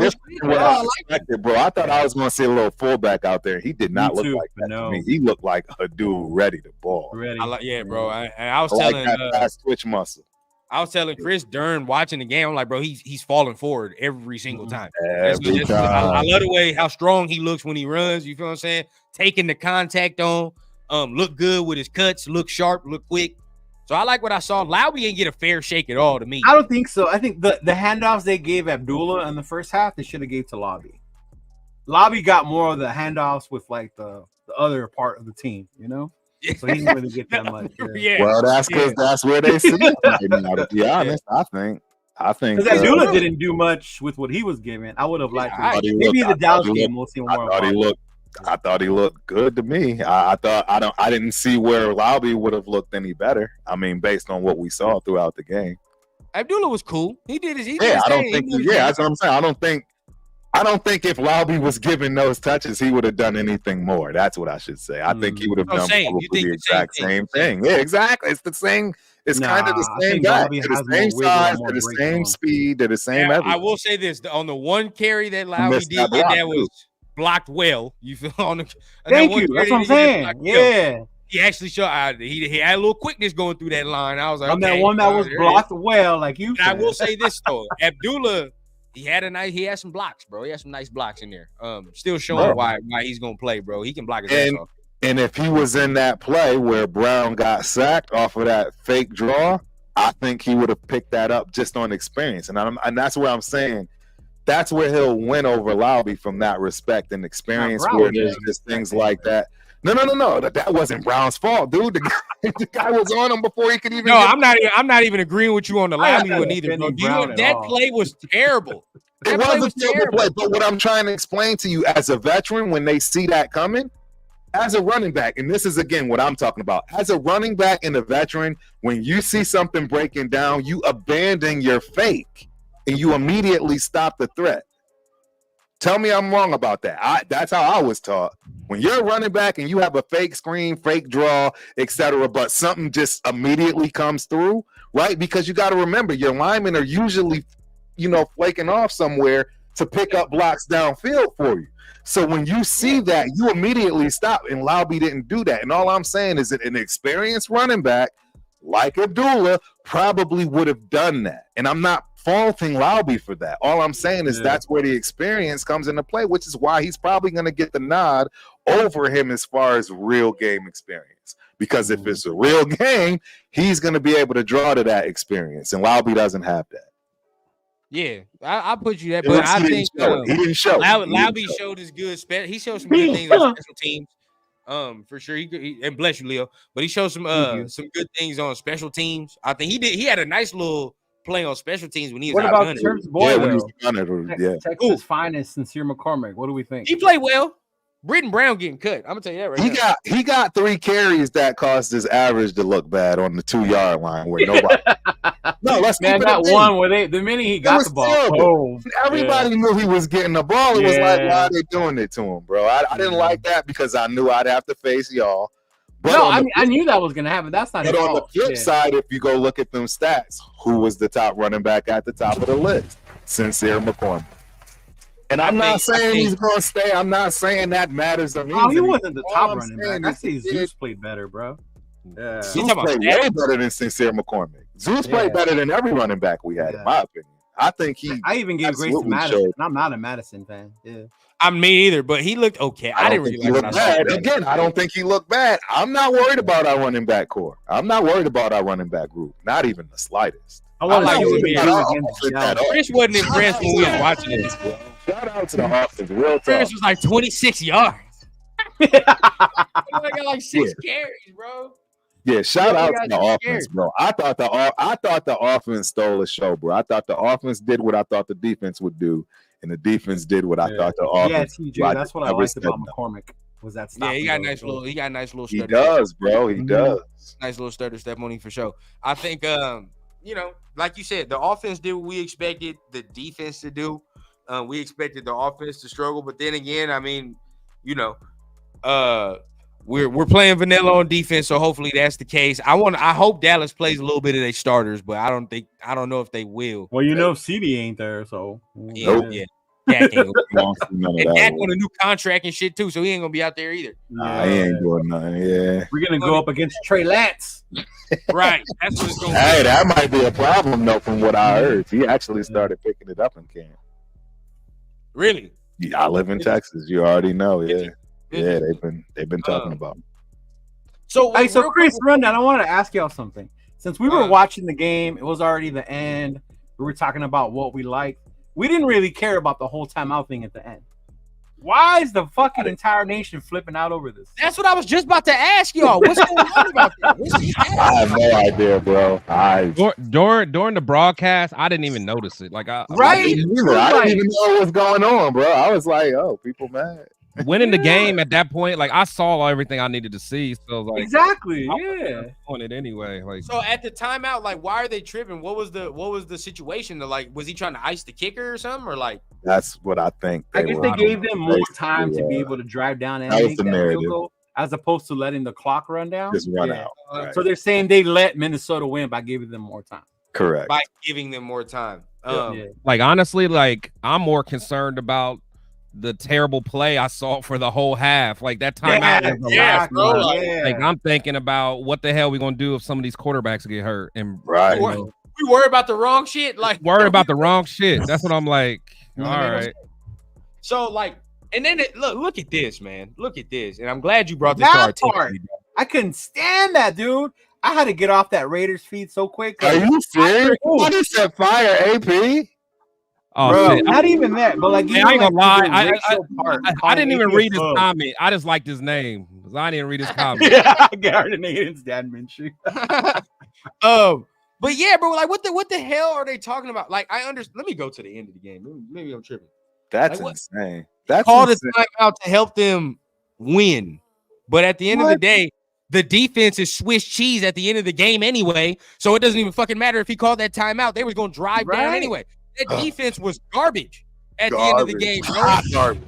I was going to see a little fullback out there. He did not look like that to me. He looked like a dude ready to ball. Bro. I was telling that fast twitch muscle. I was telling Chris Dern watching the game. I'm like, bro, he's falling forward every single time. I love the way how strong he looks when he runs. You feel what I'm saying? Taking the contact on. Look good with his cuts. Look sharp. Look quick. So I like what I saw. Lowry didn't get a fair shake at all to me. I don't think so. I think the handoffs they gave Abdullah in the first half, they should have gave to Lobby. Lobby got more of the handoffs with like the other part of the team, So he didn't really get that much. Yeah. Well, that's because that's where they see it right now, to be honest. I think because Abdullah didn't do much with what he was given. I would have liked to. Maybe the Dallas game we'll see more. I thought he looked good to me. I didn't see where Lowry would have looked any better. I mean, based on what we saw throughout the game. Abdullah was cool. He did his. That's what I'm saying. I don't think if Lowry was given those touches, he would have done anything more. That's what I should say. I think he would have done probably the exact same thing. Yeah, exactly. It's the same. It's kind of the I same think back. Lobby They're the has same more wiggle and size, more they're the break to same him. speed, they're the same Now, everything. I will say this on the one carry that Lowry missed did that get, block, that too. was blocked well. You feel on the Thank one you. carry That's what I'm that he did saying. blocked well. Yeah. He actually showed he had a little quickness going through that line. I was like, On okay, that one that was there it is. blocked well, like you And said. I will say this though, Abdullah, he had some blocks, bro. He had some nice blocks in there. Still showing why he's gonna play, bro. He can block his ass off. And if he was in that play where Brown got sacked off of that fake draw, I think he would have picked that up just on experience. And that's where I'm saying that's where he'll win over Lowry from that respect and experience, where there's just things like that. No. That wasn't Brown's fault, dude. The guy was on him before he could even. No, I'm not even agreeing with you on the Lowry one either, bro. That play was terrible. It was a terrible play. But what I'm trying to explain to you, as a veteran, when they see that coming, as a running back, and this is again what I'm talking about, as a running back and a veteran, when you see something breaking down, you abandon your fake and you immediately stop the threat. Tell me I'm wrong about that. That's how I was taught. When you're a running back and you have a fake screen, fake draw, etc., but something just immediately comes through, right? Because you got to remember, your linemen are usually, flaking off somewhere to pick up blocks downfield for you. So when you see that, you immediately stop. And Lowry didn't do that. And all I'm saying is that an experienced running back like Abdullah probably would have done that. And I'm not faulting Lowry for that. All I'm saying is that's where the experience comes into play, which is why he's probably going to get the nod over him as far as real game experience. Because if it's a real game, he's going to be able to draw to that experience. And Lowry doesn't have that. Yeah, I'll put you that, but I think he didn't show. Lowry showed his good. He showed some good things on special teams. For sure. He and bless you, Leo. But he showed some good things on special teams. I think he did. He had a nice little play on special teams when he was. What about Church Boy? Texas finest, Sincere McCormick. What do we think? He played well. Britton Brown getting cut. I'm gonna tell you that right now. He got 3 carries that caused his average to look bad on the 2-yard line where nobody. No, let's keep it that one where the minute he got the ball, everybody knew he was getting the ball. It was like, why are they doing it to him, bro? I didn't like that because I knew I'd have to face y'all. But no, I knew that was gonna happen. That's not. But on the flip side, if you go look at them stats, who was the top running back at the top of the list? Sincere McCormick. And I'm not saying he's going to stay. I'm not saying that matters to me. Oh, he wasn't the top running back. I say Zeus played better, bro. Yeah. Zeus played way better than Sincere McCormick. Zeus played better than every running back we had, in my opinion. I think I even gave grace to Madison. And I'm not a Madison fan. Yeah. I'm me either, but he looked okay. I didn't really like bad. Again, I don't think he looked bad. I'm not worried about our running back core. I'm not worried about our running back group. Not even the slightest. Chris wasn't impressed when we was watching it. Shout out to the offense. Real Chris was like 26 yards. He got like 6 carries, bro. Yeah, shout out to the offense, bro. I thought the offense stole the show, bro. I thought the offense did what I thought the defense would do, and the defense did what I thought the offense. Yeah, TJ, that's what I liked about McCormick. Was that stop? Yeah, he got a nice little. He does, bro. He does. Nice little stutter step on him for sure. I think, like you said, the offense did what we expected the defense to do. We expected the offense to struggle, but then again, I mean, we're playing vanilla on defense, so hopefully that's the case. I hope Dallas plays a little bit of their starters, but I don't know if they will. Well, CD ain't there, so yeah. Dak ain't and Dak on a new contract and shit too, so he ain't gonna be out there either. Nah, he ain't doing nothing. Yeah, we're gonna go up against Trey Lance. Right, that's what it's gonna be. Hey, that might be a problem though, from what I heard. He actually started picking it up in camp. Really? Yeah, I live in Texas. You already know. Yeah, they've been talking about. So Chris, Rundown. I wanted to ask y'all something. Since we were watching the game, it was already the end. We were talking about what we liked. We didn't really care about the whole timeout thing at the end. Why is the fucking entire nation flipping out over this? That's what I was just about to ask y'all. What's going on about that? I have no idea, bro. During the broadcast, I didn't even notice it. Like I didn't even know what was going on, bro. I was like, oh, people mad. Winning the game at that point, like I saw everything I needed to see. So like exactly, on it anyway. Like so at the timeout, like why are they tripping? What was the situation? Like was he trying to ice the kicker or something, or like? That's what I think. I guess they gave them more time to be able to drive down and that was the narrative. as opposed to letting the clock run down. Just run out. Right. So they're saying they let Minnesota win by giving them more time. Correct. By giving them more time. Like honestly, like I'm more concerned about the terrible play I saw for the whole half. Like that timeout was the last one. Like I'm thinking about what the hell we gonna do if some of these quarterbacks get hurt. And right. We worry about the wrong shit. Like worry about the wrong shit. That's what I'm like. All right. So like, and then look at this, man. Look at this. And I'm glad you brought this to our attention. I couldn't stand that, dude. I had to get off that Raiders feed so quick. Are you serious? What is that fire, AP? Oh, bro, shit. not even that, but like, I ain't gonna lie. I didn't even read his comment. comment. I just liked his name. I didn't read his comment. Garrett Nathan's dad Minshew. But yeah, bro, like what the hell are they talking about? Like, I understand. Let me go to the end of the game. Maybe I'm tripping. That's like, insane. That's called a timeout to help them win. But at the end of the day, the defense is Swiss cheese at the end of the game anyway. So it doesn't even fucking matter if he called that timeout. They was gonna drive down anyway. That defense was garbage at the end of the game, bro. Garbage.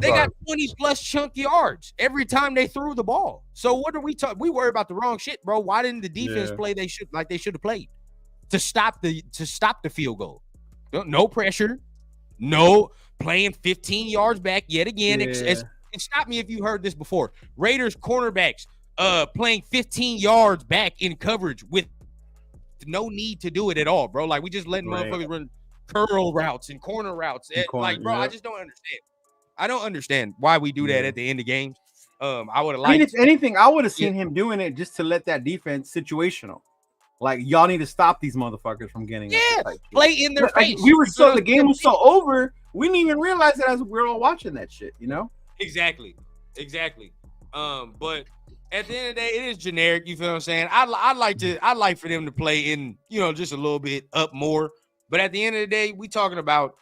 They got 20 plus chunk yards every time they threw the ball. So what are we talking? We worry about the wrong shit, bro. Why didn't the defense play they should have played to stop the field goal? No pressure, no playing 15 yards back yet again. And stop me if you heard this before. Raiders cornerbacks playing 15 yards back in coverage with no need to do it at all, bro. Like we just letting motherfuckers run curl routes and corner routes. Like, bro, I just don't understand. I don't understand why we do that at the end of games. I would have liked. I mean, if anything, I would have seen him doing it just to let that defense situational. Like, y'all need to stop these motherfuckers from getting play in their face. We were the game was so over, we didn't even realize it as we were all watching that shit, you know? Exactly. But at the end of the day, it is generic. You feel what I'm saying? I'd like for them to play in, just a little bit up more. But at the end of the day, we talking about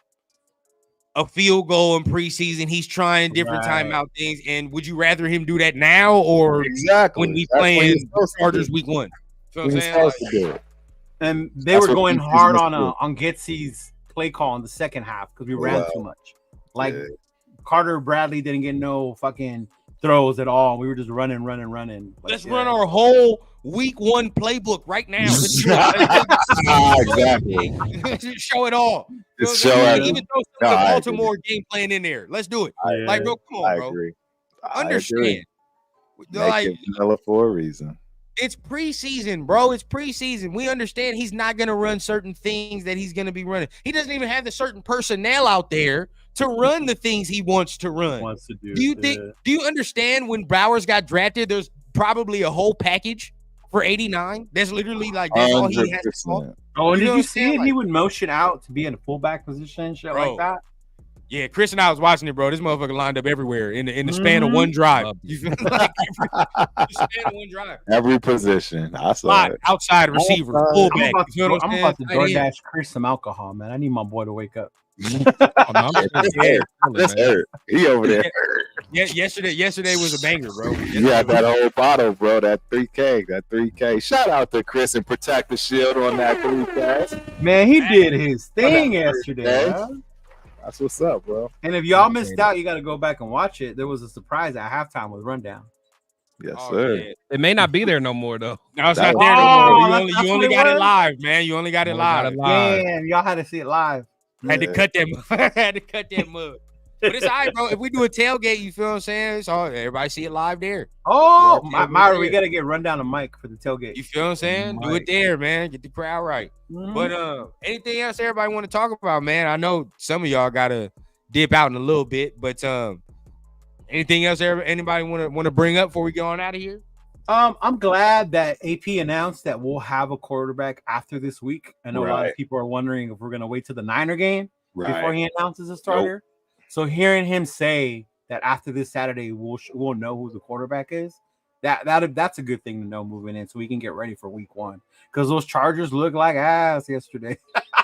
a field goal in preseason. He's trying different timeout things. And would you rather him do that now or when we playing Chargers week 1? You know what I'm saying? And they were going hard on Getsy's play call in the second half because we ran too much. Like Carter Bradley didn't get no fucking throws at all. We were just running. Like, let's run our whole week 1 playbook right now. Let's exactly. Show it all. Even throw the Baltimore game plan in there. Let's do it. Like, bro, come on, bro. Agree. Understand. Like, for a reason. It's preseason, bro. It's preseason. We understand he's not going to run certain things that he's going to be running. He doesn't even have the certain personnel out there to run the things he wants to run. Do you understand when Bowers got drafted, there's probably a whole package for 89? That's literally like that's all he has to call. Oh, and did you see it? He would motion out to be in a fullback position and shit like that. Yeah, Chris and I was watching it, bro. This motherfucker lined up everywhere in the span of one drive. You feel like the span of one drive. Every position. I saw it. Outside receiver, fullback. I'm about to DoorDash Chris some alcohol, man. I need my boy to wake up. That's hurt. He over there. Yeah, yesterday was a banger, bro. Yeah, that whole bottle, bro. That 3K. Shout out to Chris and Protect the Shield on that 3K. Man, he did his thing yesterday. Man. That's what's up, bro. And if y'all missed out, you got to go back and watch it. There was a surprise at halftime with Rundown. Yes, sir. Yeah. It may not be there no more, though. No, it's not there no more. You only got it live, man. You only got it live. Damn, y'all had to see it live. Had to cut that mug. But it's all right, bro. If we do a tailgate, you feel what I'm saying? It's all everybody see it live there. Oh, Myra, we gotta get Rundown a mic for the tailgate. You feel what I'm saying? Do it there, man. Get the crowd right. Mm-hmm. But anything else everybody want to talk about, man? I know some of y'all gotta dip out in a little bit, but anything else anybody want to bring up before we go on out of here? I'm glad that AP announced that we'll have a quarterback after this week. I know a lot of people are wondering if we're gonna wait till the Niner game before he announces a starter. Nope. So hearing him say that after this Saturday we'll know who the quarterback is, that's a good thing to know moving in, so we can get ready for week 1. Because those Chargers look like ass yesterday.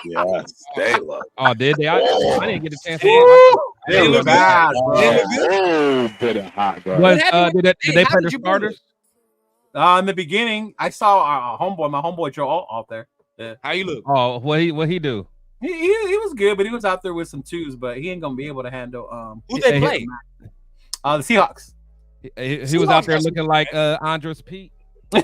Yes, they look. Oh, did they? I didn't get a chance to. They look bad, bro. Bit of hot, bro. Did they play the starters? In the beginning, I saw my homeboy Joe out there. Yeah. How you look? Oh, what he do? He was good, but he was out there with some twos, but he ain't gonna be able to handle. Who they play? The Seahawks. He was out there looking like Andres Pete. The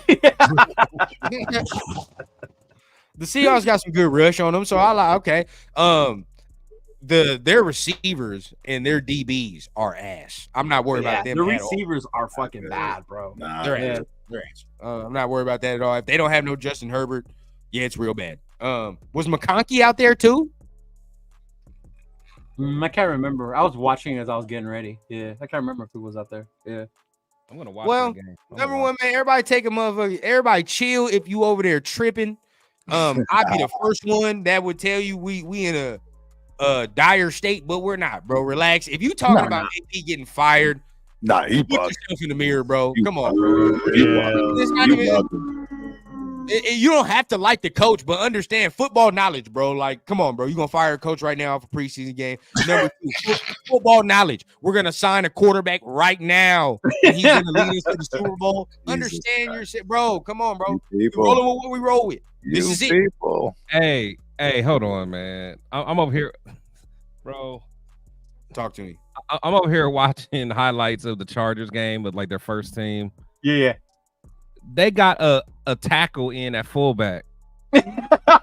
Seahawks got some good rush on them, so I like okay. Their receivers and their DBs are ass. I'm not worried about them. The receivers are fucking bad, bro. They're ass. They're ass. I'm not worried about that at all. If they don't have no Justin Herbert, yeah, it's real bad. Was McConkey out there too? I can't remember. I was watching as I was getting ready. Yeah, I can't remember if he was out there. Yeah. I'm gonna watch. Well, number one, man, everybody take a motherfucker. Everybody chill if you over there tripping. I'd be the first one that would tell you we in a dire state, but we're not, bro. Relax. If you talking about AP getting fired, he look bugged. yourself in the mirror, bro. Come on, bro. It's not even, you don't have to like the coach, but understand football knowledge, bro. Like, come on, bro. You're gonna fire a coach right now for preseason game. Number two, football knowledge. We're gonna sign a quarterback right now. And he's gonna lead us to the Super Bowl. Understand your shit, bro. Come on, bro. You're rolling with what we roll with. This is it. Hey, hold on, man. I'm over here, bro. Talk to me. I'm over here watching highlights of the Chargers game with like their first team. Yeah. They got a tackle in at fullback.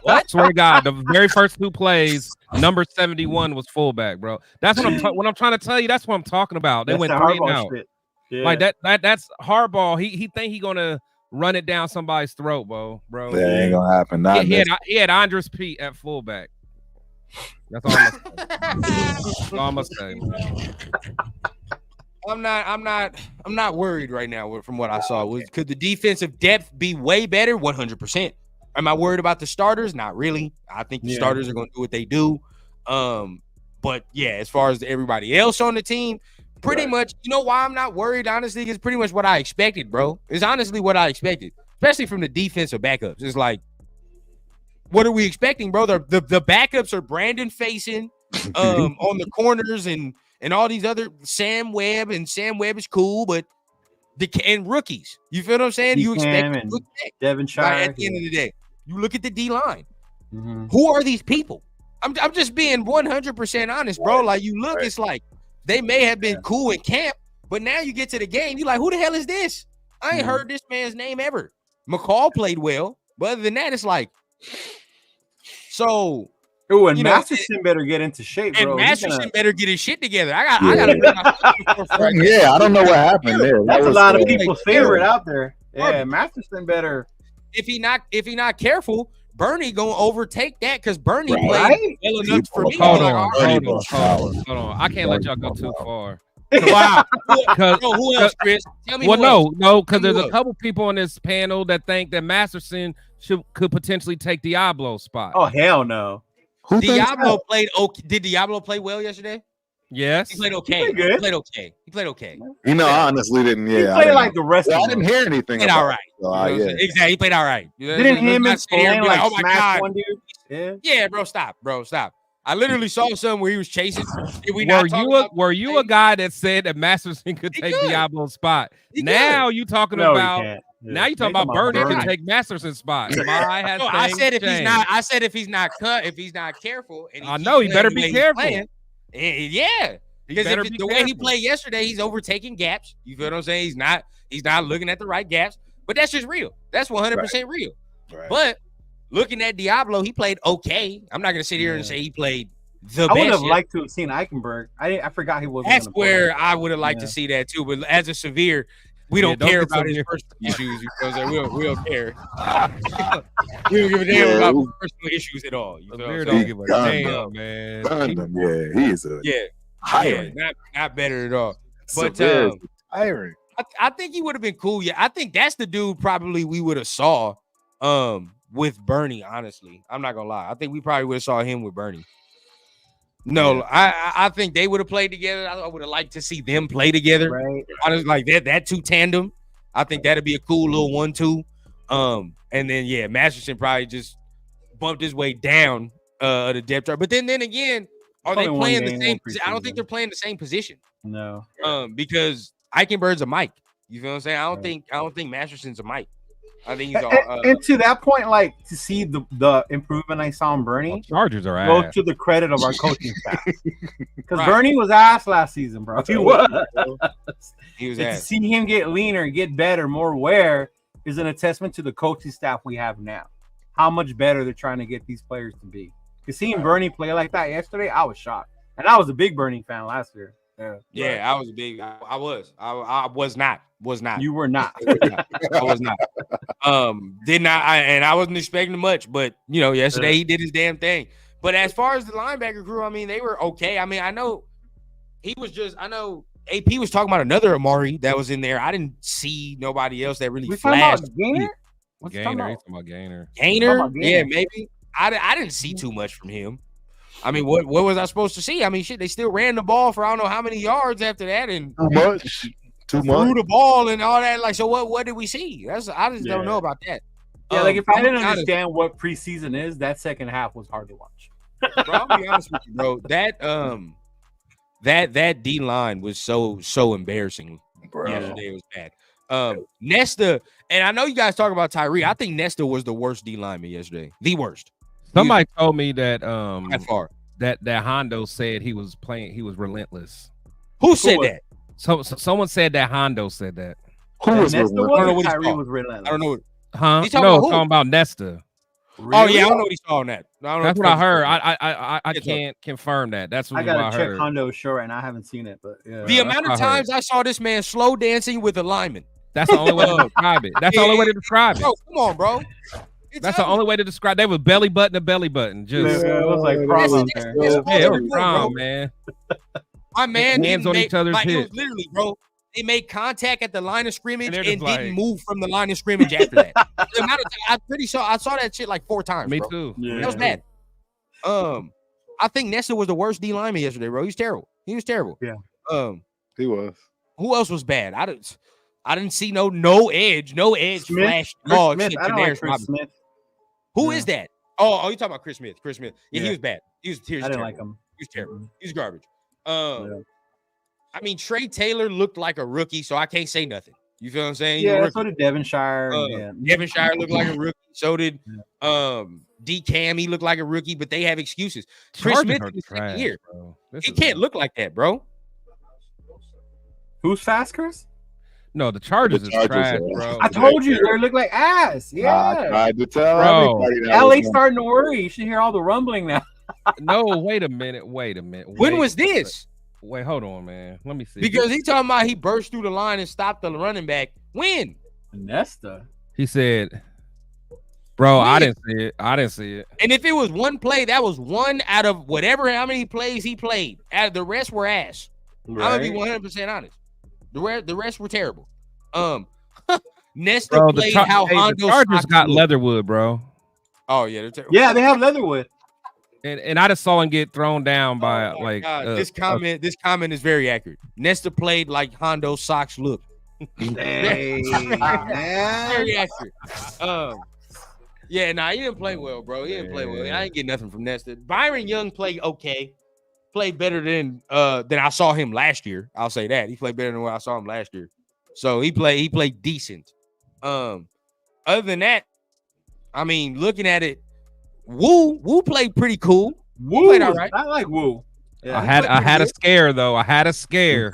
What? Swear to God, the very first 2 plays, number 71 was fullback, bro. That's what I'm trying to tell you. That's what I'm talking about. They went 3 and out. Yeah. Like that's hardball. He think he gonna run it down somebody's throat, bro. That ain't gonna happen. He had Andres Pete at fullback. That's all I'm gonna say. Man. I'm not worried right now from what I saw. Could the defensive depth be way better? 100%. Am I worried about the starters? Not really. I think the starters are going to do what they do. But yeah, as far as everybody else on the team, pretty much, you know why I'm not worried, honestly, it's pretty much what I expected, bro. It's honestly what I expected, especially from the defensive backups. It's like, what are we expecting, bro? The backups are Brandon facing on the corners and all these other Sam Webb is cool, but and rookies. You feel what I'm saying? You expect Devin Shire. Right, at the end of the day, you look at the D line. Who are these people? I'm just being 100% honest, bro. Like you look, it's like they may have been cool in camp, but now you get to the game, you're like, who the hell is this? I ain't heard this man's name ever. McCall played well, but other than that, it's like so. Oh, and Masterson better get into shape, bro. And Masterson better get his shit together. I don't know what happened there. That's a lot of people's favorite out there. Yeah, Masterson better. If he not careful, Bernie gonna overtake that because Bernie played well enough for me. Hold on. I can't let y'all go too far. Wow. Who else, Chris? Tell me. Well, no, because there's a couple people on this panel that think that Masterson could potentially take Diablo's spot. Oh hell no. Diablo played okay. Did Diablo play well yesterday? Yes. He played okay. He played okay. You know, I honestly didn't. Yeah, he played like the rest of them. I didn't hear anything. He played all right. Exactly. He played all right. Didn't him and Stan like oh my smash God. one dude? Yeah, bro, stop. I literally saw something where he was chasing. Were you a guy that said that Masterson could take Diablo's spot? Now you talking about. Now you're talking about Bernie can take Masterson's spot. I said if he's not careful, and I know he better be careful. Because the way he played yesterday, he's overtaking gaps. You feel what I'm saying? He's not looking at the right gaps. But that's just real. That's 100% real. Right. But looking at Diablo, he played okay. I'm not gonna sit here and say he played the best. I would have liked to have seen Eichenberg. I forgot he wasn't. That's where I would have liked to see that too. But as a severe. We don't care about his personal issues. You know what I'm saying? We don't care. We don't give a damn about personal issues at all. You know what I'm saying? Give a damn, man. He is a not better at all. But I think he would have been cool. Yeah, I think that's the dude probably we would have saw with Bernie. Honestly, I'm not gonna lie. I think we probably would have saw him with Bernie. No, I think they would have played together. I would have liked to see them play together. Right. Honestly, like that two tandem. I think that'd be a cool little 1-2. And then Masterson probably just bumped his way down the depth chart. But then again, are they playing the same? I don't think they're playing the same position. No. Because Eichenberg's a Mike. You feel what I'm saying? I don't think Masterson's a Mike. I think he's all. And to that point, like to see the improvement I saw in Bernie, Chargers are goes ass. to the credit of our coaching staff. Because Right. Bernie was ass last season, bro. He was. He was And to ass. see him get leaner and get better, more aware, is an attestament to the coaching staff we have now. How much better they're trying to get these players to be. Because seeing Bernie play like that yesterday, I was shocked. And I was a big Bernie fan last year. Yeah, I was a big. I was not. You were not. I was not. Did not. I wasn't expecting much, but yesterday he did his damn thing. But as far as the linebacker crew, I mean, they were okay. I mean, I know AP was talking about another Amari that was in there. I didn't see nobody else that really We talking about flashed. Gainer? Gainer. He's talking about Gainer. Gainer? Yeah, maybe. I didn't see too much from him. I mean, what was I supposed to see? I mean, shit, they still ran the ball for I don't know how many yards after that, and Too much. threw the ball and all that. Like, so what did we see? I just don't know about that. Yeah, like if I didn't honest, understand what preseason is, that second half was hard to watch. bro, I'll be honest with you, bro. That D line was so embarrassing. Bro. Yesterday it was bad. Nesta, and I know you guys talk about Tyree. I think Nesta was the worst D lineman yesterday. The worst. Somebody told me that By far. that Hondo said he was relentless. Who said that? So someone said that Hondo said that. Who was Nesta relentless? I don't know what he's Tyree called. was relentless. I don't know. Huh? He talking No, about who? talking about Nesta. Oh yeah, I don't know what he saw on that. I don't know That's what I heard. I It's can't confirm that. That's what I I gotta check heard. Hondo's show right now. I haven't seen it, but yeah. The amount of what I heard. times I saw this man slow dancing with a lineman. That's the only way to describe it. That's the only way to describe it. Bro, come on, bro. That's the only way to describe. They was belly button to belly button. Just it was like prom out there. That's yeah, it was bro. prom, man. My man Hands didn't on make, each other's like, it was hips. literally, bro. They made contact at the line of scrimmage And and, they're just didn't like- move from the line of scrimmage after that. The amount of I'm pretty sure I saw that shit like 4 times. Me bro. too. That was bad. I think Nesta was the worst D lineman yesterday, bro. He was terrible. He was terrible. Yeah. He was. Who else was bad? I didn't see no edge flash. Oh, Smith. except I don't Janaris like Chris Robinson. Smith. Who is that? Oh, you talking about Chris Smith? Chris Smith. Yeah, he Yeah. was bad. He was I didn't terrible. like him. He was terrible. Mhm. He was garbage. Yeah. I mean, Trey Taylor looked like a rookie, so I can't say nothing. You feel what I'm saying? He's a Yeah, rookie. so did Devonshire. Yeah. Devonshire looked like a rookie. So did D Cam. He looked like a rookie, but they have excuses. Chris Chargers Smith are in his second trash, year. bro. This He is can't look like that, bro. Who's fast, Chris? No, the Chargers is Chargers trash, are- bro. I told you they look like ass. I Yeah. tried to tell Bro. everybody that LA was starting to worry. You should hear all the rumbling now. No, wait a minute. When was this? Wait, hold on, man. Let me see. Because he talking about he burst through the line and stopped the running back. When? Nesta. he said, "Bro, I didn't see it. And if it was one play, that was one out of whatever how many plays he played. Out of the rest were ass. I'm gonna be 100% honest. The rest were terrible. Nesta Bro, played how the Hondo Chargers Sox got looked. Leatherwood, bro. Oh yeah, they're terrible. Yeah, they have Leatherwood. And I just saw him get thrown down by Oh, my like God. This comment is very accurate. Nesta played like Hondo Sox look. Very accurate. Yeah, nah, he didn't play well, bro. He didn't play well. I didn't get nothing from Nesta. Byron Young played okay. Played better than I saw him last year. I'll say that. He played better than what I saw him last year. So he played decent. Other than that, I mean, looking at it, Woo played pretty cool. Woo played all right. I like Woo. Yeah, I had a scare though. I had a scare.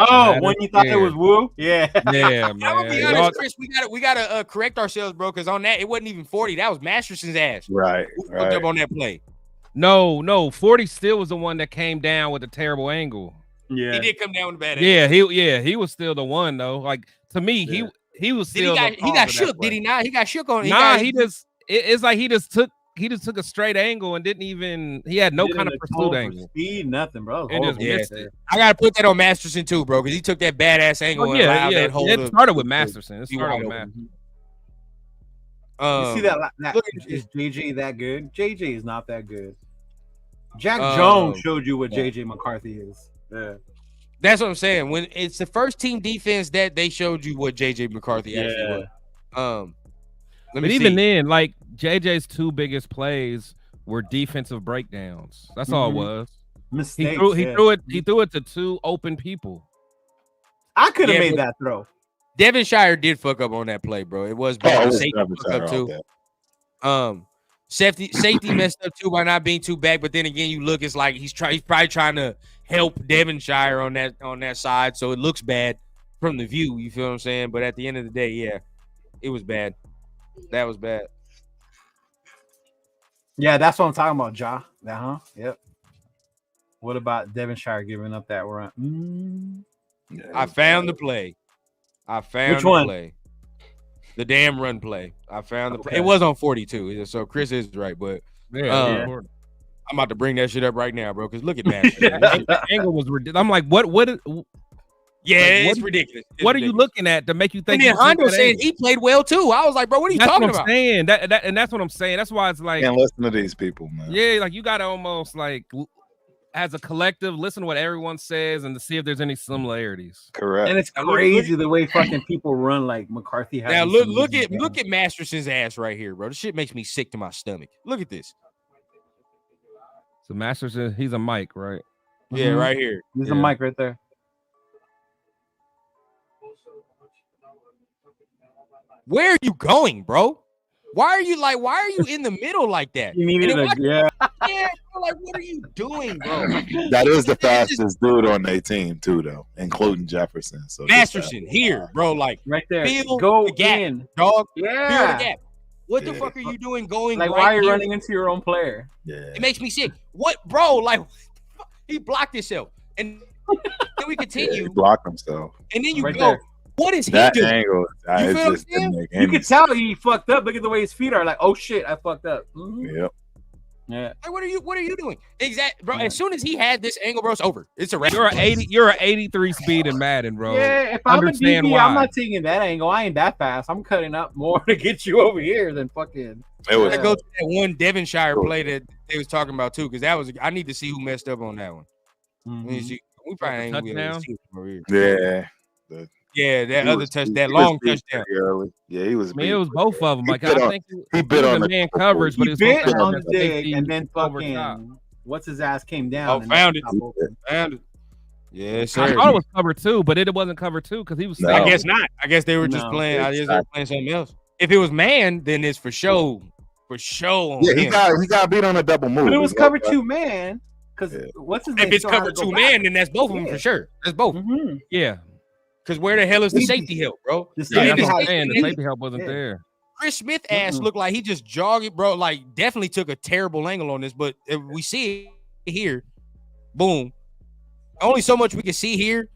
Oh, when you thought it was Woo? Yeah. Yeah, I'm gonna be man. honest, Chris. We gotta correct ourselves, bro. Because on that, it wasn't even 40. That was Masterson's ass. Right. Who fucked up on that play? No, 40 still was the one that came down with a terrible angle. Yeah. He did come down with a bad. He was still the one though. Like to me, he was Did still. he got shook? Did he not? He got shook on. It's like he just took a straight angle and didn't even. He had no kind of pursuit angle. Speed, nothing, bro. And just missed it. I gotta put that on Masterson too, bro, because he took that badass angle and allowed that whole. It started with Masterson. It started with Masterson. You see that is JJ that good? JJ is not that good. Jack Jones showed you what JJ McCarthy is. Yeah. That's what I'm saying. When it's the first team defense that they showed you what JJ McCarthy actually was. But even then, like JJ's 2 biggest plays were defensive breakdowns. That's all it was. Mistakes. He threw it to 2 open people. I could have made that throw. Devonshire did fuck up on that play, bro. It was bad. The safety fuck up too. Safety messed up too by not being too back. But then again, you look, it's like he's probably trying to help Devonshire on that side, so it looks bad from the view. You feel what I'm saying? But at the end of the day, yeah, it was bad. That was bad. Yeah, that's what I'm talking about, Ja. Yep. What about Devonshire giving up that run? I found the play. Which one? Play. The damn run play. I found the play. It was on 42, so Chris is right, but I'm about to bring that shit up right now, bro, because look at that. The angle was ridiculous. I'm like, what? Yeah, it's ridiculous. What are you looking at to make you think? And then Hondo said he played well too. I was like, bro, what are you talking about? Saying and that's what I'm saying. That's why it's like, can't listen to these people, man. Yeah, like you gotta almost like, as a collective, listen to what everyone says and to see if there's any similarities. Correct. And it's crazy the way fucking people run like McCarthy has. Now look at Masterson's ass right here, bro. This shit makes me sick to my stomach. Look at this. So Masterson, he's a mic, right? Yeah, right here. There's a mic right there. Where are you going, bro? Why are you in the middle like that? You needed yeah, bro, like what are you doing, bro? That is the fastest dude on their team too, though, including Jefferson. So Masterson here, bro, like right there. Go the gap, in, dog. Yeah. Feel the gap. What the fuck are you doing going like right why are you here? running into your own player? Yeah. It makes me sick. What, bro? Like he blocked himself. And then we continue. Yeah, he blocked himself. And then you right go, there. What is he that doing? Angle, you feel what I'm saying? You can tell he fucked up. Look at the way his feet are. Like, oh shit, I fucked up. Yep. Yeah. Like, what are you doing? Exactly, bro. As soon as he had this angle, bro, it's over. It's a wrap. You're an 83 speed in Madden, bro. Yeah, if I'm a DB, I'm not taking that angle. I ain't that fast. I'm cutting up more to get you over here than fucking. I go to that one Devonshire play that they was talking about too, because that was I need to see who messed up on that one. We probably ain't gonna be able to see it over here. Yeah. That other that long touchdown. Yeah, he was. I mean, it was both of them. Like I think he bit on the man coverage, but it's bit on the dig, and then fucking what's his ass came down. Found it. Yeah, sir. I thought it was cover 2, but it wasn't cover 2 because he was. I guess not. I guess they were just playing. I guess they were playing something else. If it was man, then it's for show. For show. Yeah, he got beat on a double move. But it was cover 2 man. Because what's his name? If it's cover 2 man, then that's both of them for sure. That's both. Yeah. Because where the hell is the safety help, bro? The safety help wasn't there. Chris Smith ass looked like he just jogged, bro. Like definitely took a terrible angle on this, but if we see it here, boom. Only so much we can see here.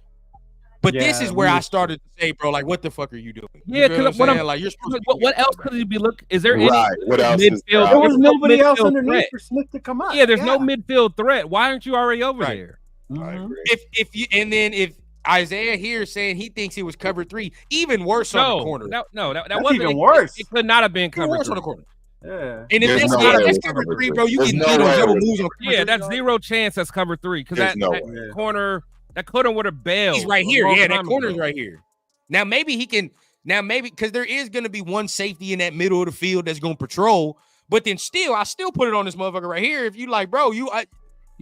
But this is where I started to say, bro, like, what the fuck are you doing? Yeah, because like, you're what else could he be looking? Is there any what else midfield? There was nobody else underneath for Smith to come up. Yeah, there's no midfield threat. Why aren't you already over there? If Isaiah here saying he thinks it was cover 3, even worse on the corner. That wasn't even worse. It could not have been cover 3 on the corner. Yeah. And if that's cover 3, bro, you can do zero moves on. Yeah, that's zero chance that's cover 3 because that corner. That corner would have bailed. He's right here. Yeah, that corner's right here. Now maybe he can. Now maybe because there is going to be one safety in that middle of the field that's going to patrol. But then still, I still put it on this motherfucker right here. If you like, bro, you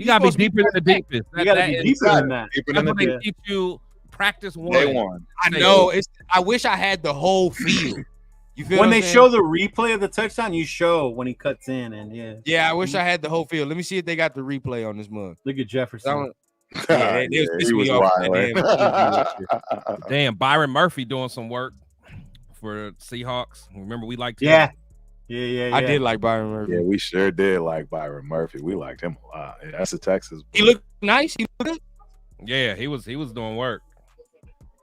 gotta be deeper than the deepest. You gotta be deeper than that. That's what they teach you. Practice one. Day one. I know. I wish I had the whole field. You feel when they show the replay of the touchdown, you show when he cuts in and yeah. I wish I had the whole field. Let me see if they got the replay on this mug. Look at Jefferson. Yeah, they was wild. Damn, Byron Murphy doing some work for Seahawks. Remember, we liked him. Yeah. I did like Byron Murphy. Yeah, we sure did like Byron Murphy. We liked him a lot. Yeah, that's a Texas. He looked nice. He looked good. Yeah, he was doing work.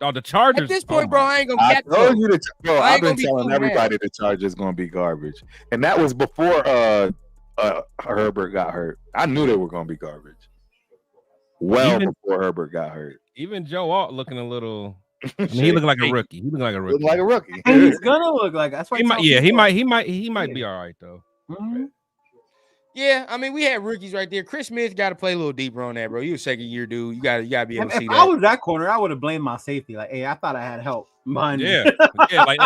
Oh, the Chargers. At this point, bro, I ain't gonna catch told you bro, I've been telling everybody the Chargers gonna be garbage, and that was before Herbert got hurt. I knew they were gonna be garbage. Before Herbert got hurt. Even Joe Alt looking a little. I mean, he looked like a rookie. He looked like a rookie. Looked like a rookie. And he's gonna look like. That's why. He might be all right though. Mm-hmm. Yeah, I mean, we had rookies right there. Chris Smith got to play a little deeper on that, bro. You a second year dude. You got to be able to see that. If I was that corner, I would have blamed my safety. Like, hey, I thought I had help. Mind yeah. Like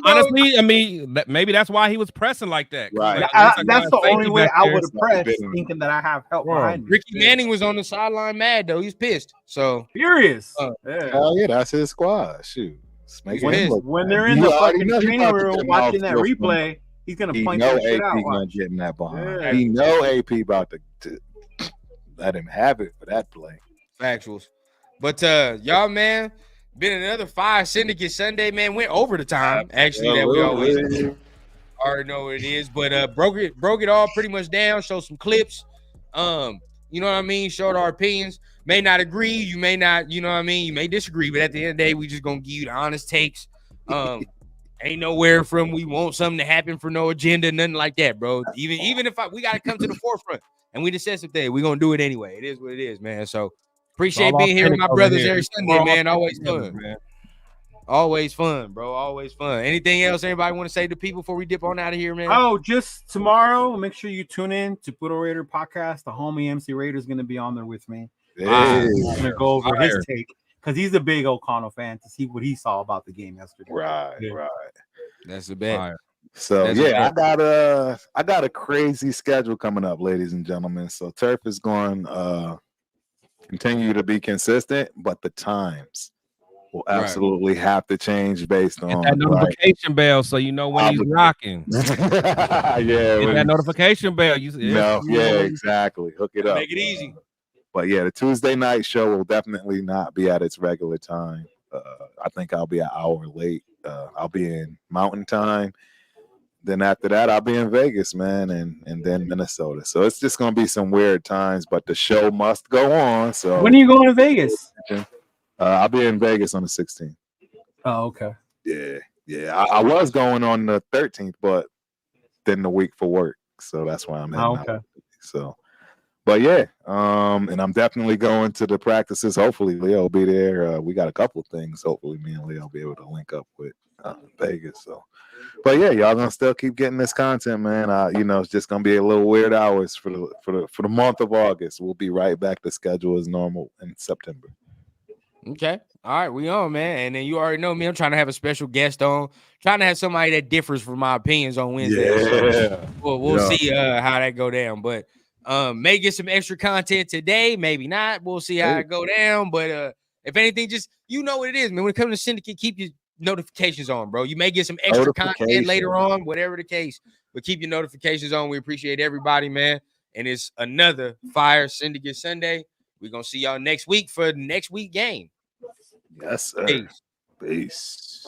honestly, I mean, maybe that's why he was pressing like that. Right. That's the only way I would have pressed, thinking that I have help behind me. Ricky Manning was on the sideline mad though. He's pissed. So furious. Hell yeah, that's his squad. Shoot. Just making him look When bad. they're in You the already fucking know he training about to room get an watching that outfield from- replay, he's gonna He point know that shit AP out. gonna Watch. get in that behind. Yeah. He know AP about to let him have it for that play. Factuals. But y'all, man, been another Fire Syndicate Sunday, man. Went over the time, actually, that we always already know what it is. But broke it all pretty much down, showed some clips. You know what I mean? Showed our opinions. May not agree, you may not, you know what I mean, you may disagree, but at the end of the day, we just gonna give you the honest takes. Ain't nowhere from we want something to happen for no agenda, nothing like that, bro. Even if we gotta come to the forefront and we just said something, we're gonna do it anyway. It is what it is, man. So appreciate being here with my brothers every Sunday, man. Always fun. Man. Always fun, bro. Always fun. Anything else anybody want to say to people before we dip on out of here, man? Oh, just tomorrow, make sure you tune in to Puro Raider podcast. The homie MC Raider is going to be on there with me. I'm going to go over his take because he's a big O'Connell fan to see what he saw about the game yesterday. Right. That's the bet. So That's I got a crazy schedule coming up, ladies and gentlemen. So Turf is going continue to be consistent, but the times will absolutely have to change based on that notification bell, so you know when he's rocking. Get that notification bell. Exactly. Hook it up. Make it easy. But yeah, the Tuesday night show will definitely not be at its regular time. I think I'll be an hour late. I'll be in Mountain Time. Then after that, I'll be in Vegas, man, and then Minnesota. So it's just gonna be some weird times, but the show must go on. So when are you going to Vegas? I'll be in Vegas on the 16th. Oh, okay. Yeah. I was going on the 13th, but then the week for work, so that's why I'm heading out. So, but yeah, and I'm definitely going to the practices. Hopefully, Leo will be there. We got a couple things. Hopefully, me and Leo will be able to link up with Vegas. So, but yeah, y'all gonna still keep getting this content, man. It's just gonna be a little weird hours for the month of August. We'll be right back to schedule as normal in September. Okay. All right, we on, man. And then you already know me. I'm trying to have a special guest on, trying to have somebody that differs from my opinions on Wednesday. So we'll see how that go down. But may get some extra content today, maybe not. We'll see how it go down. But if anything, just you know what it is, man. When it comes to Syndicate, keep your notifications on, bro. You may get some extra content later on, whatever the case. But keep your notifications on. We appreciate everybody, man. And it's another Fire Syndicate Sunday. We're gonna see y'all next week for the next week game. Yes, sir. Peace. Peace.